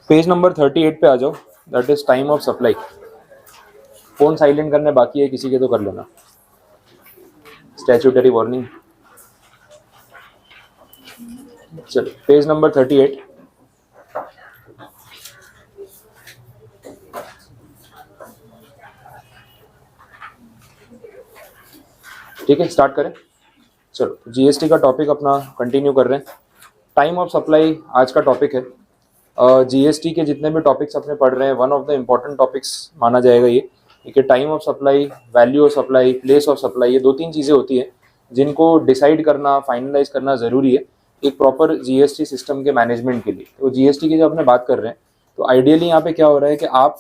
Page number 38 पे आ जाओ, that is time of supply. Phone silent करने बाकी है किसी के तो कर लेना, स्टैट्यूटरी वार्निंग। चलो पेज नंबर 38। ठीक है, स्टार्ट करें। चलो जीएसटी का टॉपिक अपना कंटिन्यू कर रहे हैं। टाइम ऑफ सप्लाई आज का टॉपिक है। जीएसटी के जितने भी टॉपिक्स अपने पढ़ रहे हैं, one of the important topics माना जाएगा ये, कि time of supply, value of supply, place of supply, ये दो तीन चीज़ें होती हैं जिनको डिसाइड करना, फाइनलाइज करना ज़रूरी है एक प्रॉपर जीएसटी सिस्टम के मैनेजमेंट के लिए। तो जीएसटी की जब अपने बात कर रहे हैं तो आइडियली यहाँ पे क्या हो रहा है कि आप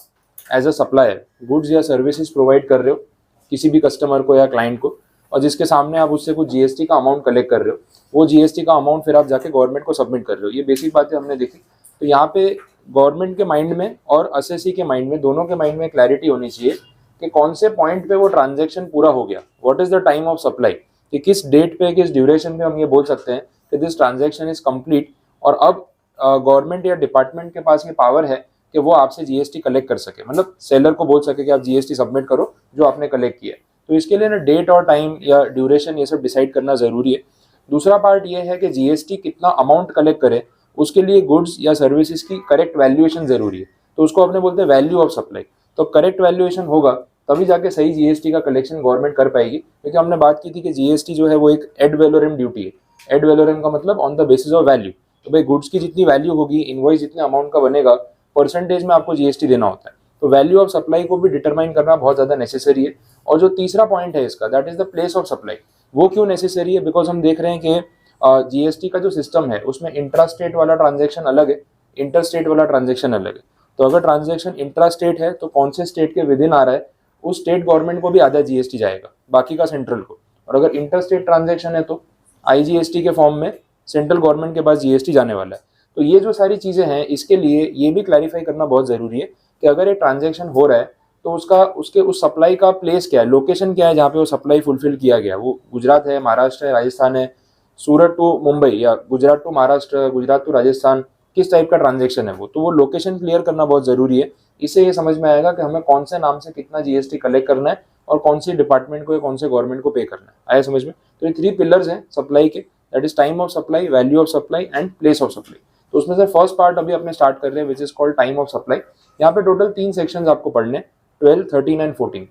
एज अ सप्लायर गुड्स या सर्विसेज प्रोवाइड कर रहे हो किसी भी कस्टमर को या क्लाइंट को, और जिसके सामने आप उससे कुछ जीएसटी का अमाउंट कलेक्ट कर रहे हो, वो जीएसटी का अमाउंट फिर आप जाके गवर्नमेंट को सबमिट कर रहे हो। ये बेसिक बातें हमने देखी। तो यहाँ पे गवर्नमेंट के माइंड में और असेसी के माइंड में, दोनों के माइंड में क्लैरिटी होनी चाहिए कि कौन से पॉइंट पे वो ट्रांजैक्शन पूरा हो गया, what is the time of supply, कि किस डेट पे, किस ड्यूरेशन पे हम ये बोल सकते हैं कि दिस ट्रांजैक्शन इज कंप्लीट, और अब गवर्नमेंट या डिपार्टमेंट के पास ये पावर है कि वो आपसे जीएसटी कलेक्ट कर सके, मतलब सेलर को बोल सके कि आप जीएसटी सबमिट करो जो आपने कलेक्ट किया है। तो इसके लिए ना डेट और टाइम या ड्यूरेशन ये सब डिसाइड करना जरूरी है। दूसरा पार्ट ये है कि जीएसटी कितना अमाउंट कलेक्ट करे, उसके लिए गुड्स या सर्विसेज की करेक्ट वैल्यूएशन जरूरी है। तो उसको अपने बोलते हैं वैल्यू ऑफ सप्लाई। तो करेक्ट वैल्यूएशन होगा तभी जाके सही जीएसटी का कलेक्शन गवर्नमेंट कर पाएगी, क्योंकि हमने बात की थी कि जीएसटी जो है वो एक एड वैलोरम ड्यूटी है। एड वैलोरम का मतलब on the basis of value. तो भाई गुड्स की जितनी वैल्यू होगी, इनवॉइस जितने अमाउंट का बनेगा, परसेंटेज में आपको जीएसटी देना होता है। तो वैल्यू ऑफ सप्लाई को भी डिटरमाइन करना बहुत ज्यादा नेसेसरी है। और जो तीसरा पॉइंट है इसका, that is the place of supply. वो क्यों नेसेसरी है? बिकॉज हम देख रहे हैं कि जीएसटी का जो सिस्टम है उसमें इंट्रा स्टेट वाला ट्रांजैक्शन अलग है, इंटर स्टेट वाला ट्रांजैक्शन अलग है। तो अगर ट्रांजैक्शन इंट्रा स्टेट है तो कौन से स्टेट के विद इन आ रहा है, उस स्टेट गवर्नमेंट को भी आधा जीएसटी जाएगा, बाकी का सेंट्रल को। और अगर इंटर स्टेट ट्रांजैक्शन है तो आईजीएसटी के फॉर्म में सेंट्रल गवर्नमेंट के पास जीएसटी जाने वाला है। तो ये जो सारी चीजें हैं, इसके लिए ये भी क्लैरिफाई करना बहुत जरूरी है कि अगर ये ट्रांजैक्शन हो रहा है तो उसका, उसके उस सप्लाई का प्लेस क्या है, लोकेशन क्या है जहाँ पे वो सप्लाई फुलफिल किया गया। वो गुजरात है, महाराष्ट्र है, राजस्थान है, सूरत टू मुंबई, या गुजरात टू महाराष्ट्र, गुजरात टू राजस्थान, किस टाइप का ट्रांजैक्शन है वो। तो वो लोकेशन क्लियर करना बहुत जरूरी है। इससे ये समझ में आएगा कि हमें कौन से नाम से कितना जीएसटी कलेक्ट करना है और कौन सी डिपार्टमेंट को या कौन से गवर्नमेंट को पे करना है। आया समझ में? तो ये 3 पिलर्स हैं सप्लाई के, that is time of supply, value of supply and place of supply. तो उसमें से फर्स्ट पार्ट अभी अपने स्टार्ट कर रहे हैं, which is called time of supply. यहाँ पे टोटल 3 सेक्शन आपको पढ़ने, 12, 13 एंड 14।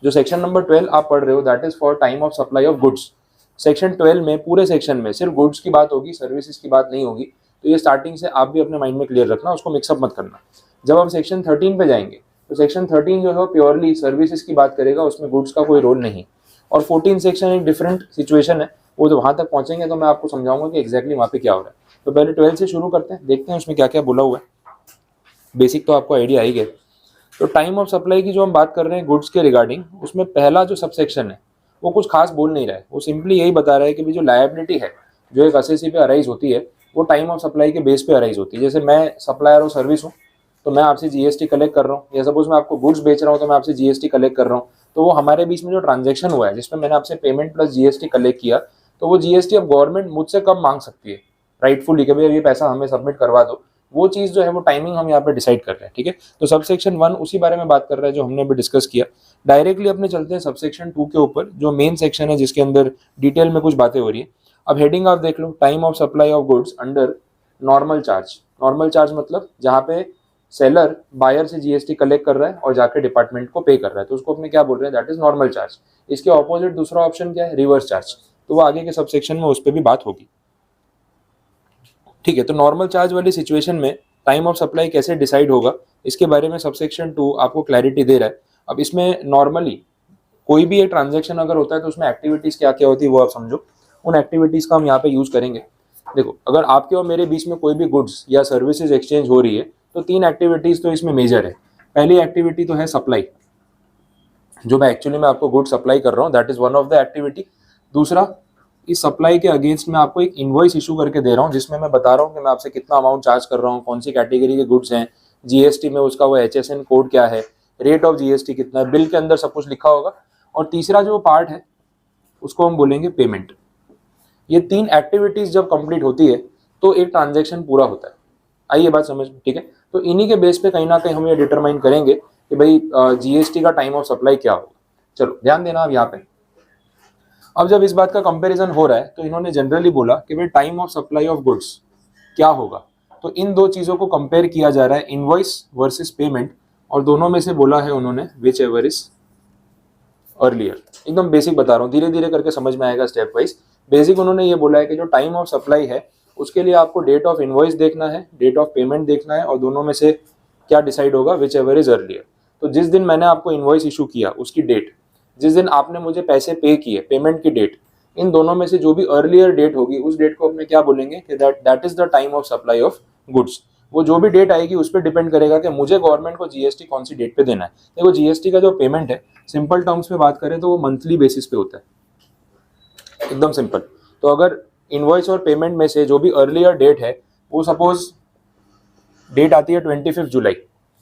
जो सेक्शन नंबर 12 आप पढ़ रहे हो, that is for time of supply of goods. Section 12 में, पूरे सेक्शन में सिर्फ गुड्स की बात होगी, सर्विसेज की बात नहीं होगी। तो ये स्टार्टिंग से आप भी अपने माइंड में क्लियर रखना, उसको मिक्सअप मत करना। जब हम सेक्शन 13 पे जाएंगे तो सेक्शन 13 जो है प्योरली सर्विसेज की बात करेगा, उसमें गुड्स का कोई रोल नहीं। और 14 सेक्शन एक डिफरेंट सिचुएशन है, वो जब वहां तक पहुंचेंगे तो मैं आपको समझाऊंगा कि एग्जैक्टली वहां पे क्या हो रहा है। तो पहले 12 से शुरू करते हैं, देखते हैं उसमें क्या क्या बोला हुआ है। बेसिक तो आपको आइडिया आई गया। तो टाइम ऑफ सप्लाई की जो हम बात कर रहे हैं गुड्स के रिगार्डिंग, उसमें पहला जो सबसेक्शन है वो कुछ खास बोल नहीं रहा है। वो सिंपली यही बता रहा है कि भी जो लायबिलिटी है जो एक असेसी पे अराइज होती है, वो टाइम ऑफ सप्लाई के बेस पे अराइज होती है। जैसे मैं सप्लायर और सर्विस हूँ तो मैं आपसे जीएसटी कलेक्ट कर रहा हूँ, या सपोज मैं आपको गुड्स बेच रहा हूँ तो मैं आपसे जीएसटी कलेक्ट कर रहा हूँ। तो वो हमारे बीच में जो ट्रांजेक्शन हुआ है जिसमें मैंने आपसे पेमेंट प्लस जीएसटी कलेक्ट किया, तो वो जीएसटी अब गवर्नमेंट मुझसे कब मांग सकती है राइटफुली, कभी ये पैसा हमें सबमिट करवा दो, वो चीज जो है वो टाइमिंग हम यहाँ पे डिसाइड कर रहे हैं। ठीक है, तो सबसेक्शन 1 उसी बारे में बात कर रहा है जो हमने अभी डिस्कस किया। डायरेक्टली अपने चलते हैं सबसेक्शन 2 के ऊपर, जो मेन सेक्शन है जिसके अंदर डिटेल में कुछ बातें हो रही है। अब हेडिंग आप देख लो, time of supply of goods under normal charge. Normal charge मतलब जहाँ पे सेलर बायर से जीएसटी कलेक्ट कर रहा है और जाके डिपार्टमेंट को पे कर रहा है, तो उसको अपने क्या बोल रहे हैं, दैट इज नॉर्मल चार्ज। इसके ऑपोजिट दूसरा ऑप्शन क्या है, रिवर्स चार्ज। तो वो आगे के सबसेक्शन में उस पर भी बात होगी। ठीक है, तो नॉर्मल चार्ज वाली सिचुएशन में टाइम ऑफ सप्लाई कैसे डिसाइड होगा, इसके बारे में सबसेक्शन 2 आपको क्लैरिटी दे रहा है। अब इसमें नॉर्मली कोई भी एक ट्रांजैक्शन अगर होता है तो उसमें एक्टिविटीज क्या क्या होती है वो आप समझो। उन एक्टिविटीज का हम यहाँ पे यूज करेंगे। देखो, अगर आपके और मेरे बीच में कोई भी गुड्स या सर्विसेज एक्सचेंज हो रही है तो 3 एक्टिविटीज तो इसमें मेजर है। पहली एक्टिविटी तो है सप्लाई, जो मैं एक्चुअली मैं आपको गुड सप्लाई कर रहा हूँ, that is one of the activity. दूसरा, इस सप्लाई के अगेंस्ट मैं आपको एक इनवॉइस इशू करके दे रहा हूँ जिसमें मैं बता रहा हूँ कि मैं आपसे कितना अमाउंट चार्ज कर रहा हूँ, कौन सी कैटेगरी के गुड्स हैं, जीएसटी में उसका वो HSN कोड क्या है, रेट ऑफ जीएसटी कितना है, बिल के अंदर सब कुछ लिखा होगा। और तीसरा जो पार्ट है उसको हम बोलेंगे पेमेंट। ये 3 एक्टिविटीज जब कंप्लीट होती है तो एक ट्रांजैक्शन पूरा होता है। आई ये बात समझ में, ठीक है। तो इन्हीं के बेस पे कहीं ना कहीं हम ये डिटरमाइन करेंगे कि भाई जीएसटी का टाइम ऑफ सप्लाई क्या होगा। चलो ध्यान देना अब यहाँ पे। अब जब इस बात का कंपैरिजन हो रहा है तो इन्होंने जनरली बोला कि भाई time of supply of goods क्या होगा। तो इन दो चीजों को कंपेयर किया जा रहा है, इनवॉइस वर्सेस पेमेंट, और दोनों में से बोला है उन्होंने विच एवर इज अर्लियर। एकदम बेसिक बता रहा हूँ, धीरे धीरे करके समझ में आएगा स्टेप वाइज। बेसिक उन्होंने ये बोला है कि जो टाइम ऑफ सप्लाई है उसके लिए आपको डेट ऑफ इनवॉइस देखना है, डेट ऑफ पेमेंट देखना है, और दोनों में से क्या डिसाइड होगा, विच एवर इज अर्लियर। तो जिस दिन मैंने आपको इनवॉइस इशू किया उसकी डेट, जिस दिन आपने मुझे पैसे पे किए पेमेंट की डेट, इन दोनों में से जो भी अर्लियर डेट होगी उस डेट को अपने क्या बोलेंगे कि that is the time of supply of goods. वो जो भी डेट आएगी उस पर डिपेंड करेगा कि मुझे गवर्नमेंट को जीएसटी कौन सी डेट पे देना है। देखो जीएसटी का जो पेमेंट है सिंपल टर्म्स में बात करें तो वो मंथली बेसिस पे होता है, एकदम सिंपल। तो अगर इनवॉइस और पेमेंट में से जो भी अर्लियर डेट है वो सपोज डेट आती है 25 जुलाई,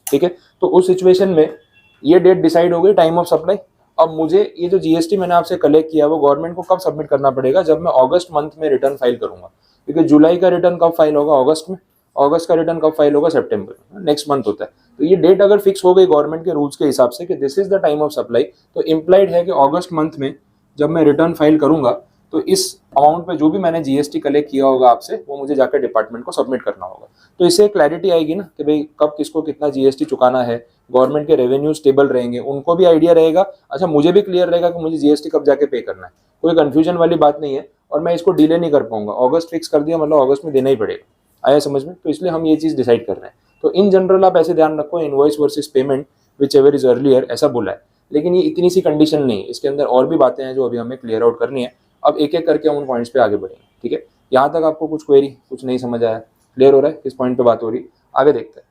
ठीक है, तो उस सिचुएशन में ये डेट डिसाइड हो गई टाइम ऑफ सप्लाई। अब मुझे ये जो जीएसटी मैंने आपसे कलेक्ट किया वो गवर्नमेंट को कब सबमिट करना पड़ेगा, जब मैं अगस्त मंथ में रिटर्न फाइल करूंगा, क्योंकि जुलाई का रिटर्न कब फाइल होगा, अगस्त में, अगस्त का रिटर्न कब फाइल होगा, सितंबर में, नेक्स्ट मंथ होता है। तो ये डेट अगर फिक्स हो गई गवर्नमेंट के रूल्स के हिसाब से कि this is the time of supply, तो इम्प्लाइड है कि अगस्त मंथ में जब मैं रिटर्न फाइल करूंगा तो इस अमाउंट पे जो भी मैंने जीएसटी कलेक्ट किया होगा आपसे वो मुझे जाकर डिपार्टमेंट को सबमिट करना होगा। तो इससे क्लैरिटी आएगी ना कि भाई कब किसको कितना जीएसटी चुकाना है, गवर्नमेंट के रेवेन्यू स्टेबल रहेंगे, उनको भी आइडिया रहेगा, अच्छा मुझे भी क्लियर रहेगा कि मुझे जीएसटी कब जाके पे करना है, कोई कंफ्यूजन वाली बात नहीं है, और मैं इसको डिले नहीं कर पाऊंगा। अगस्त फिक्स कर दिया मतलब अगस्त में देना ही पड़ेगा, आया समझ में। तो इसलिए हम ये चीज डिसाइड कर रहे हैं। तो इन जनरल आप ऐसे ध्यान रखो, invoice versus payment whichever is earlier, ऐसा बोला है। लेकिन ये इतनी सी कंडीशन नहीं है, इसके अंदर और भी बातें हैं जो अभी हमें क्लियर आउट करनी है। अब एक एक करके हम उन पॉइंट्स पे आगे बढ़ेंगे, ठीक है। यहाँ तक आपको कुछ क्वेरी, कुछ नहीं समझ आया, क्लियर हो रहा है किस पॉइंट पे बात हो रही, आगे देखते हैं।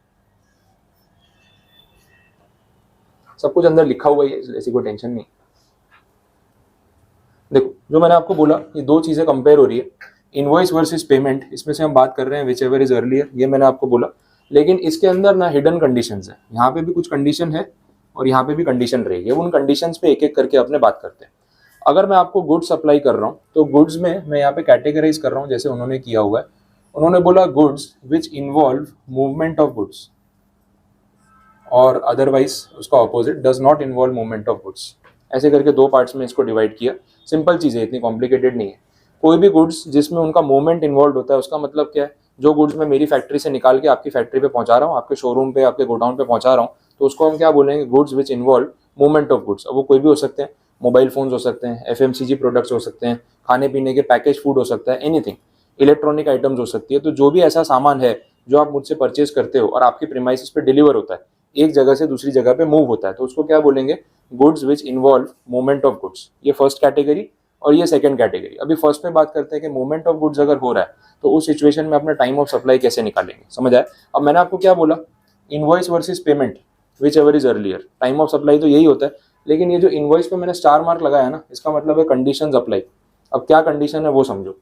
सब कुछ अंदर लिखा हुआ ही है, ऐसी कोई टेंशन नहीं। देखो जो मैंने आपको बोला ये दो चीजें कंपेयर हो रही है, इनवॉइस वर्सेस पेमेंट, इसमें से हम बात कर रहे हैं विच एवर इज अर्लियर, ये मैंने आपको बोला। लेकिन इसके अंदर ना हिडन कंडीशंस है, यहाँ पे भी कुछ कंडीशन है और यहाँ पे भी कंडीशन रहेगी। उन कंडीशंस पे एक एक करके अपने बात करते हैं। अगर मैं आपको गुड्स सप्लाई कर रहा हूँ तो गुड्स में मैं यहाँ पे कैटेगराइज कर रहा हूँ जैसे उन्होंने किया हुआ है। उन्होंने बोला goods which involve movement of goods, और अदरवाइज उसका opposite does not involve movement of goods. ऐसे करके दो पार्ट्स में इसको डिवाइड किया। सिंपल चीज़ है, इतनी कॉम्प्लिकेटेड नहीं है। कोई भी गुड्स जिसमें उनका मूवमेंट इन्वॉल्व होता है उसका मतलब क्या है, जो गुड्स मैं मेरी फैक्ट्री से निकाल के आपकी फैक्ट्री पे पहुंचा रहा हूँ, आपके शोरूम पे, आपके गोडाउन पे पहुंचा रहा हूँ, तो उसको हम क्या बोलेंगे, goods which involve movement of goods. अब वो कोई भी हो सकते हैं, मोबाइल फोन्स हो सकते हैं, एफएमसीजी प्रोडक्ट्स हो सकते हैं, खाने पीने के पैकेज फूड हो सकता है, एनीथिंग, इलेक्ट्रॉनिक आइटम्स हो सकती है। तो जो भी ऐसा सामान है जो आप मुझसे परचेज करते हो और आपकी प्रीमाइसिस पे डिलीवर होता है, एक जगह से दूसरी जगह पे मूव होता है, तो उसको क्या बोलेंगे, goods which involve movement of goods. ये फर्स्ट कैटेगरी और ये सेकंड कैटेगरी। अभी फर्स्ट में बात करते हैं कि मूवमेंट ऑफ गुड्स अगर हो रहा है तो उस सिचुएशन में अपना टाइम ऑफ सप्लाई कैसे निकालेंगे, समझ आया। अब मैंने आपको क्या बोला, invoice versus payment whichever is earlier, time of supply तो यही होता है। लेकिन ये जो इनवॉइस पे मैंने स्टार मार्क लगाया ना, इसका मतलब है कंडीशंस अप्लाई। अब क्या कंडीशन है वो समझो।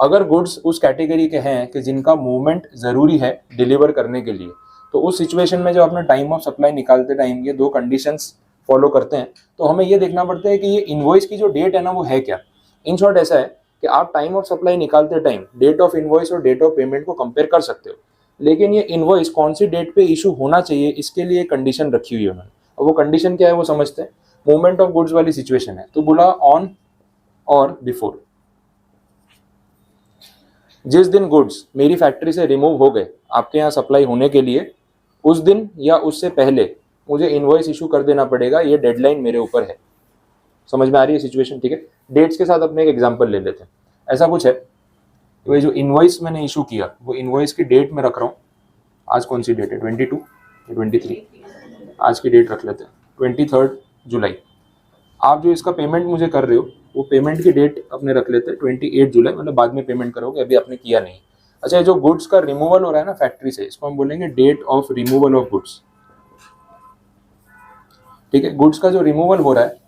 अगर गुड्स उस कैटेगरी के हैं कि जिनका मूवमेंट जरूरी है डिलीवर करने के लिए, तो उस सिचुएशन में जब अपना टाइम ऑफ सप्लाई निकालते टाइम ये दो कंडीशंस फॉलो करते हैं, तो हमें ये देखना पड़ता है कि ये इनवॉइस की जो डेट है ना वो है क्या। इन शॉर्ट ऐसा है कि आप टाइम ऑफ सप्लाई निकालते टाइम डेट ऑफ इनवॉइस और डेट ऑफ पेमेंट को कंपेयर कर सकते हो, लेकिन ये इनवॉइस कौन सी डेट पे इशू होना चाहिए इसके लिए कंडीशन रखी हुई है उन्होंने। और वो कंडीशन क्या है वो समझते हैं। मूवमेंट ऑफ गुड्स वाली सिचुएशन है तो बोला ऑन और बिफोर, जिस दिन गुड्स मेरी फैक्ट्री से रिमूव हो गए आपके यहाँ सप्लाई होने के लिए, उस दिन या उससे पहले मुझे इनवॉइस इशू कर देना पड़ेगा, ये डेडलाइन मेरे ऊपर है। समझ में आ रही है सिचुएशन, ठीक है। डेट्स के साथ अपने एक एग्जांपल ले लेते हैं। ऐसा कुछ है, तो ये जो इनवॉइस मैंने इशू किया वो इनवॉइस की डेट में रख रहा हूँ। आज कौन सी डेट है, 22 या 23, आज की डेट रख लेते हैं 23 जुलाई। आप जो इसका पेमेंट मुझे कर रहे हो वो पेमेंट की डेट अपने रख लेते हैं 28 जुलाई, मतलब बाद में पेमेंट करोगे, अभी आपने किया नहीं। अच्छा, ये जो गुड्स का रिमूवल हो रहा है ना फैक्ट्री से, इसको हम बोलेंगे date of removal of goods, ठीक है। गुड्स का जो रिमूवल हो रहा है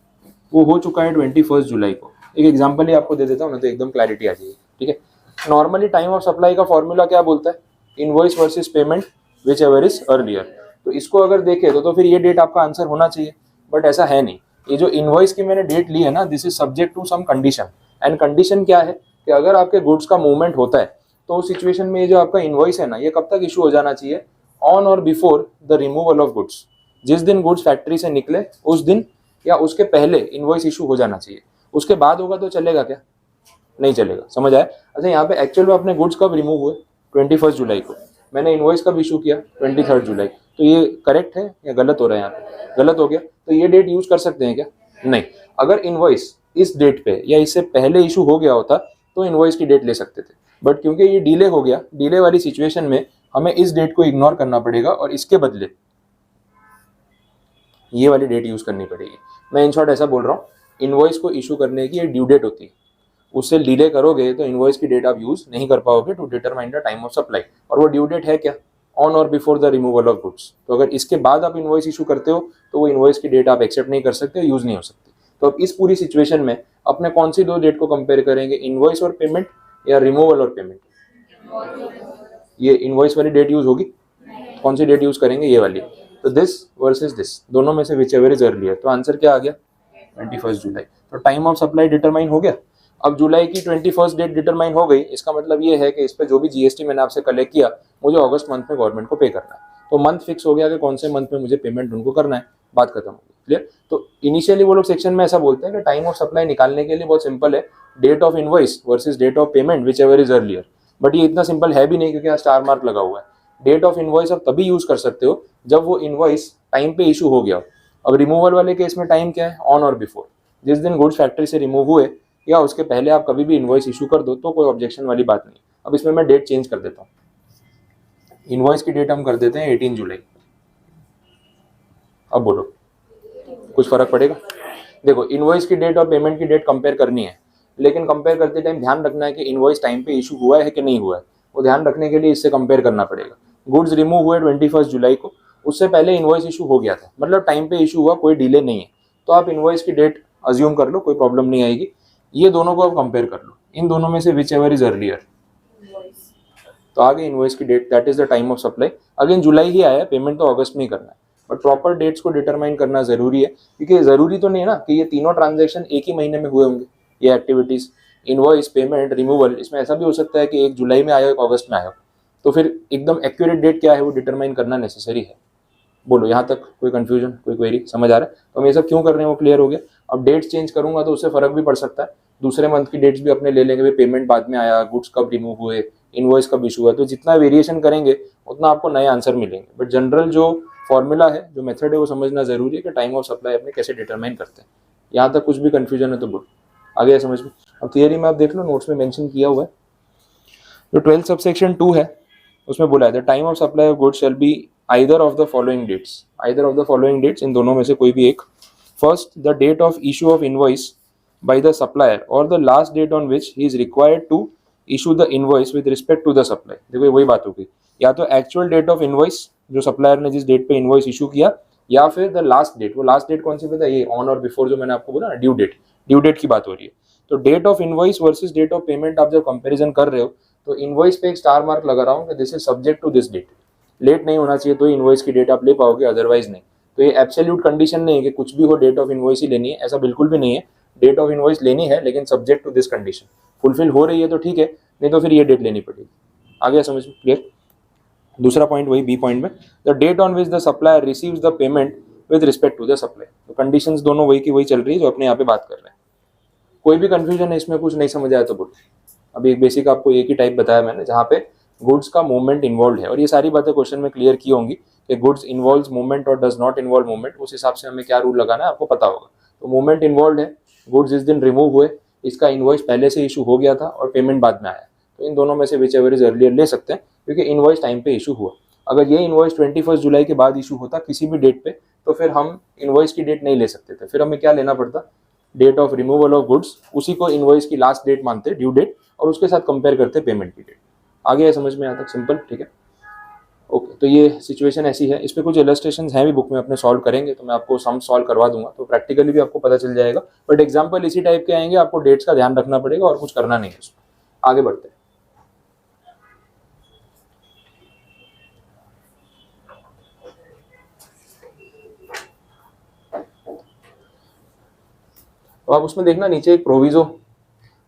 वो हो चुका है 21 जुलाई को। एक एग्जांपल ही आपको दे देता हूँ ना तो एकदम क्लैरिटी आ जाएगी, ठीक है। नॉर्मली टाइम ऑफ सप्लाई का फॉर्मूला क्या बोलता है, invoice versus payment whichever is earlier. तो इसको अगर देखें तो फिर ये डेट आपका आंसर होना चाहिए, बट ऐसा है नहीं। ये जो इनवॉइस की मैंने डेट ली है ना, this is subject to some condition, and condition क्या है कि अगर आपके गुड्स का मूवमेंट होता है तो उस सिचुएशन में ये जो आपका इनवॉइस है ना, ये कब तक इशू हो जाना चाहिए? ऑन और before the removal of goods. जिस दिन गुड्स फैक्ट्री से निकले उस दिन या उसके पहले इनवॉइस इशू हो जाना चाहिए। उसके बाद होगा तो चलेगा क्या? नहीं चलेगा। समझ आया? अच्छा, यहाँ पे एक्चुअल में अपने गुड्स कब रिमूव हुए? 21 जुलाई को। मैंने इनवॉइस कब इशू किया? 23 जुलाई। तो ये करेक्ट है या गलत हो रहा है? यहाँ पे गलत हो गया। तो ये डेट यूज कर सकते हैं क्या? नहीं। अगर इनवॉइस इस डेट पे या इससे पहले इशू हो गया होता तो इनवॉइस की डेट ले सकते थे, बट क्योंकि ये डिले हो गया, डिले वाली सिचुएशन में हमें इस डेट को इग्नोर करना पड़ेगा और इसके बदले ये वाली डेट यूज करनी पड़ेगी। मैं इन शॉर्ट ऐसा बोल रहा हूँ, इनवॉइस को इशू करने की ये ड्यू डेट होती है, उससे डिले करोगे तो इनवॉइस की डेट आप यूज नहीं कर पाओगे to determine the time of supply. और वो ड्यू डेट है क्या? ऑन और before the removal of goods. तो अगर इसके बाद आप इनवॉइस इशू करते हो तो वो इनवॉइस की डेट आप एक्सेप्ट नहीं कर सकते, यूज नहीं हो सकती। तो अब इस पूरी सिचुएशन में अपने कौन सी दो डेट को कंपेयर करेंगे? इनवॉइस और पेमेंट या रिमूवल और पेमेंट? ये इनवॉइस वाली डेट यूज होगी। कौन सी डेट यूज करेंगे? ये वाली। तो दिस वर्सेस दिस, दोनों में से विच एवर इज अर्लियर। तो आंसर क्या आ गया? 21 जुलाई। तो टाइम ऑफ सप्लाई डिटरमाइन हो गया। अब जुलाई की 21 डेट डिटरमाइन हो गई, इसका मतलब ये है कि इस पे जो भी जीएसटी मैंने आपसे कलेक्ट किया मुझे अगस्त मंथ में गवर्नमेंट को पे करना है। तो मंथ फिक्स हो गया कि कौन से मंथ में मुझे पेमेंट उनको करना है, बात खत्म हो गई। क्लियर? तो इनिशियली वो लोग सेक्शन में ऐसा बोलते हैं कि टाइम ऑफ सप्लाई निकालने के लिए बहुत सिंपल है, date of invoice versus date of payment whichever is earlier. But ये इतना सिंपल है भी नहीं, क्योंकि यहाँ स्टार मार्क लगा हुआ है। डेट ऑफ इनवॉइस आप तभी यूज कर सकते हो जब वो इनवॉइस टाइम पे इशू हो गया हो। अब रिमूवल वाले केस में टाइम क्या है? ऑन और बिफोर। जिस दिन गुड्स फैक्ट्री से रिमूव हुए या उसके पहले आप कभी भी इनवॉइस इशू कर दो तो कोई ऑब्जेक्शन वाली बात नहीं। अब इसमें मैं डेट चेंज कर देता हूँ, इनवॉइस की डेट हम कर देते हैं 18 जुलाई। अब बोलो, कुछ फर्क पड़ेगा? देखो, इनवॉइस की डेट और पेमेंट की डेट कंपेयर करनी है, लेकिन कंपेयर करते टाइम ध्यान रखना है कि इनवॉइस टाइम पे इशू हुआ है कि नहीं हुआ है। वो ध्यान रखने के लिए इससे कंपेयर करना पड़ेगा। गुड्स रिमूव हुए 21 जुलाई को, उससे पहले इनवॉइस इशू हो गया था, मतलब टाइम पे इशू हुआ, कोई डिले नहीं है। तो आप इनवॉइस की डेट अज्यूम कर लो, कोई प्रॉब्लम नहीं आएगी। ये दोनों को आप कंपेयर कर लो, इन दोनों में से विच एवर इज अर्लियर। तो आगे इनवॉइस की date, that is the time of supply. Again जुलाई ही आया, पेमेंट तो अगस्त में ही करना है, बट प्रॉपर डेट्स को डिटरमाइन करना जरूरी है, क्योंकि जरूरी तो नहीं है ना कि ये तीनों ट्रांजैक्शन एक ही महीने में हुए होंगे। ये एक्टिविटीज, इनवॉइस, पेमेंट, रिमूवल, इसमें ऐसा भी हो सकता है कि एक जुलाई में आया, एक अगस्त में आया। तो फिर एकदम एक्यूरेट डेट क्या है वो डिटरमाइन करना नेसेसरी है। बोलो, यहाँ तक कोई कंफ्यूजन, कोई क्वेरी? समझ आ रहा है? तो हम ये सब क्यों कर रहे हैं वो क्लियर हो गया। अब डेट्स चेंज करूंगा तो उससे फर्क भी पड़ सकता है, दूसरे मंथ की डेट्स भी अपने ले लेंगे, पेमेंट बाद में आया, गुड्स कब रिमूव हुए, इनवॉइस कब इशू हुआ। तो जितना वेरिएशन करेंगे उतना आपको नए आंसर मिलेंगे, बट जनरल जो फॉर्मूला है, जो मेथड है, वो समझना जरूरी है कि टाइम ऑफ सप्लाई अपने कैसे डिटरमाइन करते हैं। यहाँ तक कुछ भी कंफ्यूजन है तो बोलो, आगे है समझ में? अब थियरी में आप देख लो, नोट्स में मेंशन किया हुआ है। जो 12 सबसेक्शन 2 है उसमें बोला है the time of supply of goods shall be either of the following dates. Either of the following dates, इन दोनों में से कोई भी एक। First, the date of issue of invoice by the supplier or the last date on which he is required to issue the invoice with respect to the supply। देखो वही बात हो गई, या तो एक्चुअल डेट ऑफ इनवॉइस, जो supplier ने जिस डेट पे इनवॉइस इशू किया, या फिर द लास्ट डेट। वो लास्ट डेट कौन सी पता है? ये ऑन और बिफोर जो मैंने आपको बोला ना, ड्यू डेट। ड्यू डेट की बात हो रही है। तो date of invoice versus date of payment आप जब कंपेरिजन कर रहे हो तो इनवॉइस पे एक स्टार मार्क लगा रहा हूँ कि this is subject to this date. Late नहीं होना चाहिए तो इनवॉइस की डेट आप ले पाओगे, अदरवाइज नहीं। तो ये एब्सोल्यूट कंडीशन नहीं है कि कुछ भी हो डेट ऑफ इनवॉइस ही लेनी है, ऐसा बिल्कुल भी नहीं है। डेट ऑफ इनवॉइस लेनी है, लेकिन subject to this condition. Fulfil हो रही है तो ठीक है, नहीं तो फिर ये डेट लेनी पड़ेगी। आगे समझ में? क्लियर? दूसरा पॉइंट वही बी पॉइंट में, the date on which the supplier receives the payment with respect to the supply. तो कंडीशंस दोनों वही की वही चल रही है जो अपने यहाँ पे बात कर रहे हैं। कोई भी कंफ्यूजन है इसमें, कुछ नहीं समझ आया तो बोलो। अभी एक बेसिक आपको एक ही टाइप बताया मैंने, जहाँ पे गुड्स का मूवमेंट इन्वॉल्व है, और ये सारी बातें क्वेश्चन में क्लियर की होंगी कि गुड्स इन्वॉल्व मूवमेंट और डज नॉट इन्वॉल्व मूवमेंट। उस हिसाब से हमें क्या रूल लगाना है आपको पता होगा। तो मूवमेंट इन्वॉल्व है, गुड्स जिस दिन रिमूव हुए, इसका इनवॉइस पहले से इशू हो गया था और पेमेंट बाद में आया। तो इन दोनों में से विच एवर इज अर्लियर ले सकते हैं, क्योंकि इनवॉइस टाइम पे इशू हुआ। अगर ये इनवॉइस 21 जुलाई के बाद इशू होता किसी भी डेट पे, तो फिर हम इनवॉइस की डेट नहीं ले सकते थे। फिर हमें क्या लेना पड़ता? Date of removal of goods, उसी को इनवॉइस की लास्ट डेट मानते, ड्यू डेट, और उसके साथ कंपेयर करते पेमेंट की डेट। आगे है समझ में? यहाँ तक सिंपल? ठीक है, ओके। तो ये सिचुएशन ऐसी है। इस पर कुछ इलस्ट्रेशंस हैं भी बुक में, अपने सॉल्व करेंगे तो मैं आपको सम सॉल्व करवा दूंगा, तो प्रैक्टिकली भी आपको पता चल जाएगा। बट एग्जांपल इसी टाइप के आएंगे, आपको डेट्स का ध्यान रखना पड़ेगा और कुछ करना नहीं है उसमें। आगे बढ़ते हैं। तो आप उसमें देखना, नीचे एक प्रोविजो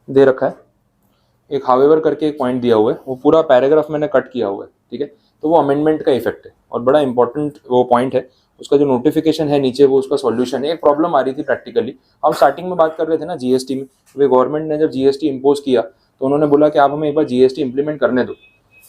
दे रखा है एक हावेवर करके एक पॉइंट दिया हुआ है, वो पूरा पैराग्राफ मैंने कट किया हुआ है, ठीक है। तो वो अमेंडमेंट का इफेक्ट है और बड़ा इंपॉर्टेंट वो पॉइंट है। उसका जो नोटिफिकेशन है नीचे वो उसका सॉल्यूशन है। एक प्रॉब्लम आ रही थी प्रैक्टिकली, हम स्टार्टिंग में बात कर रहे थे ना जीएसटी में, वे गवर्नमेंट ने जब जीएसटी इम्पोज किया तो उन्होंने बोला कि आप हमें एक बार जीएसटी इंप्लीमेंट करने दो।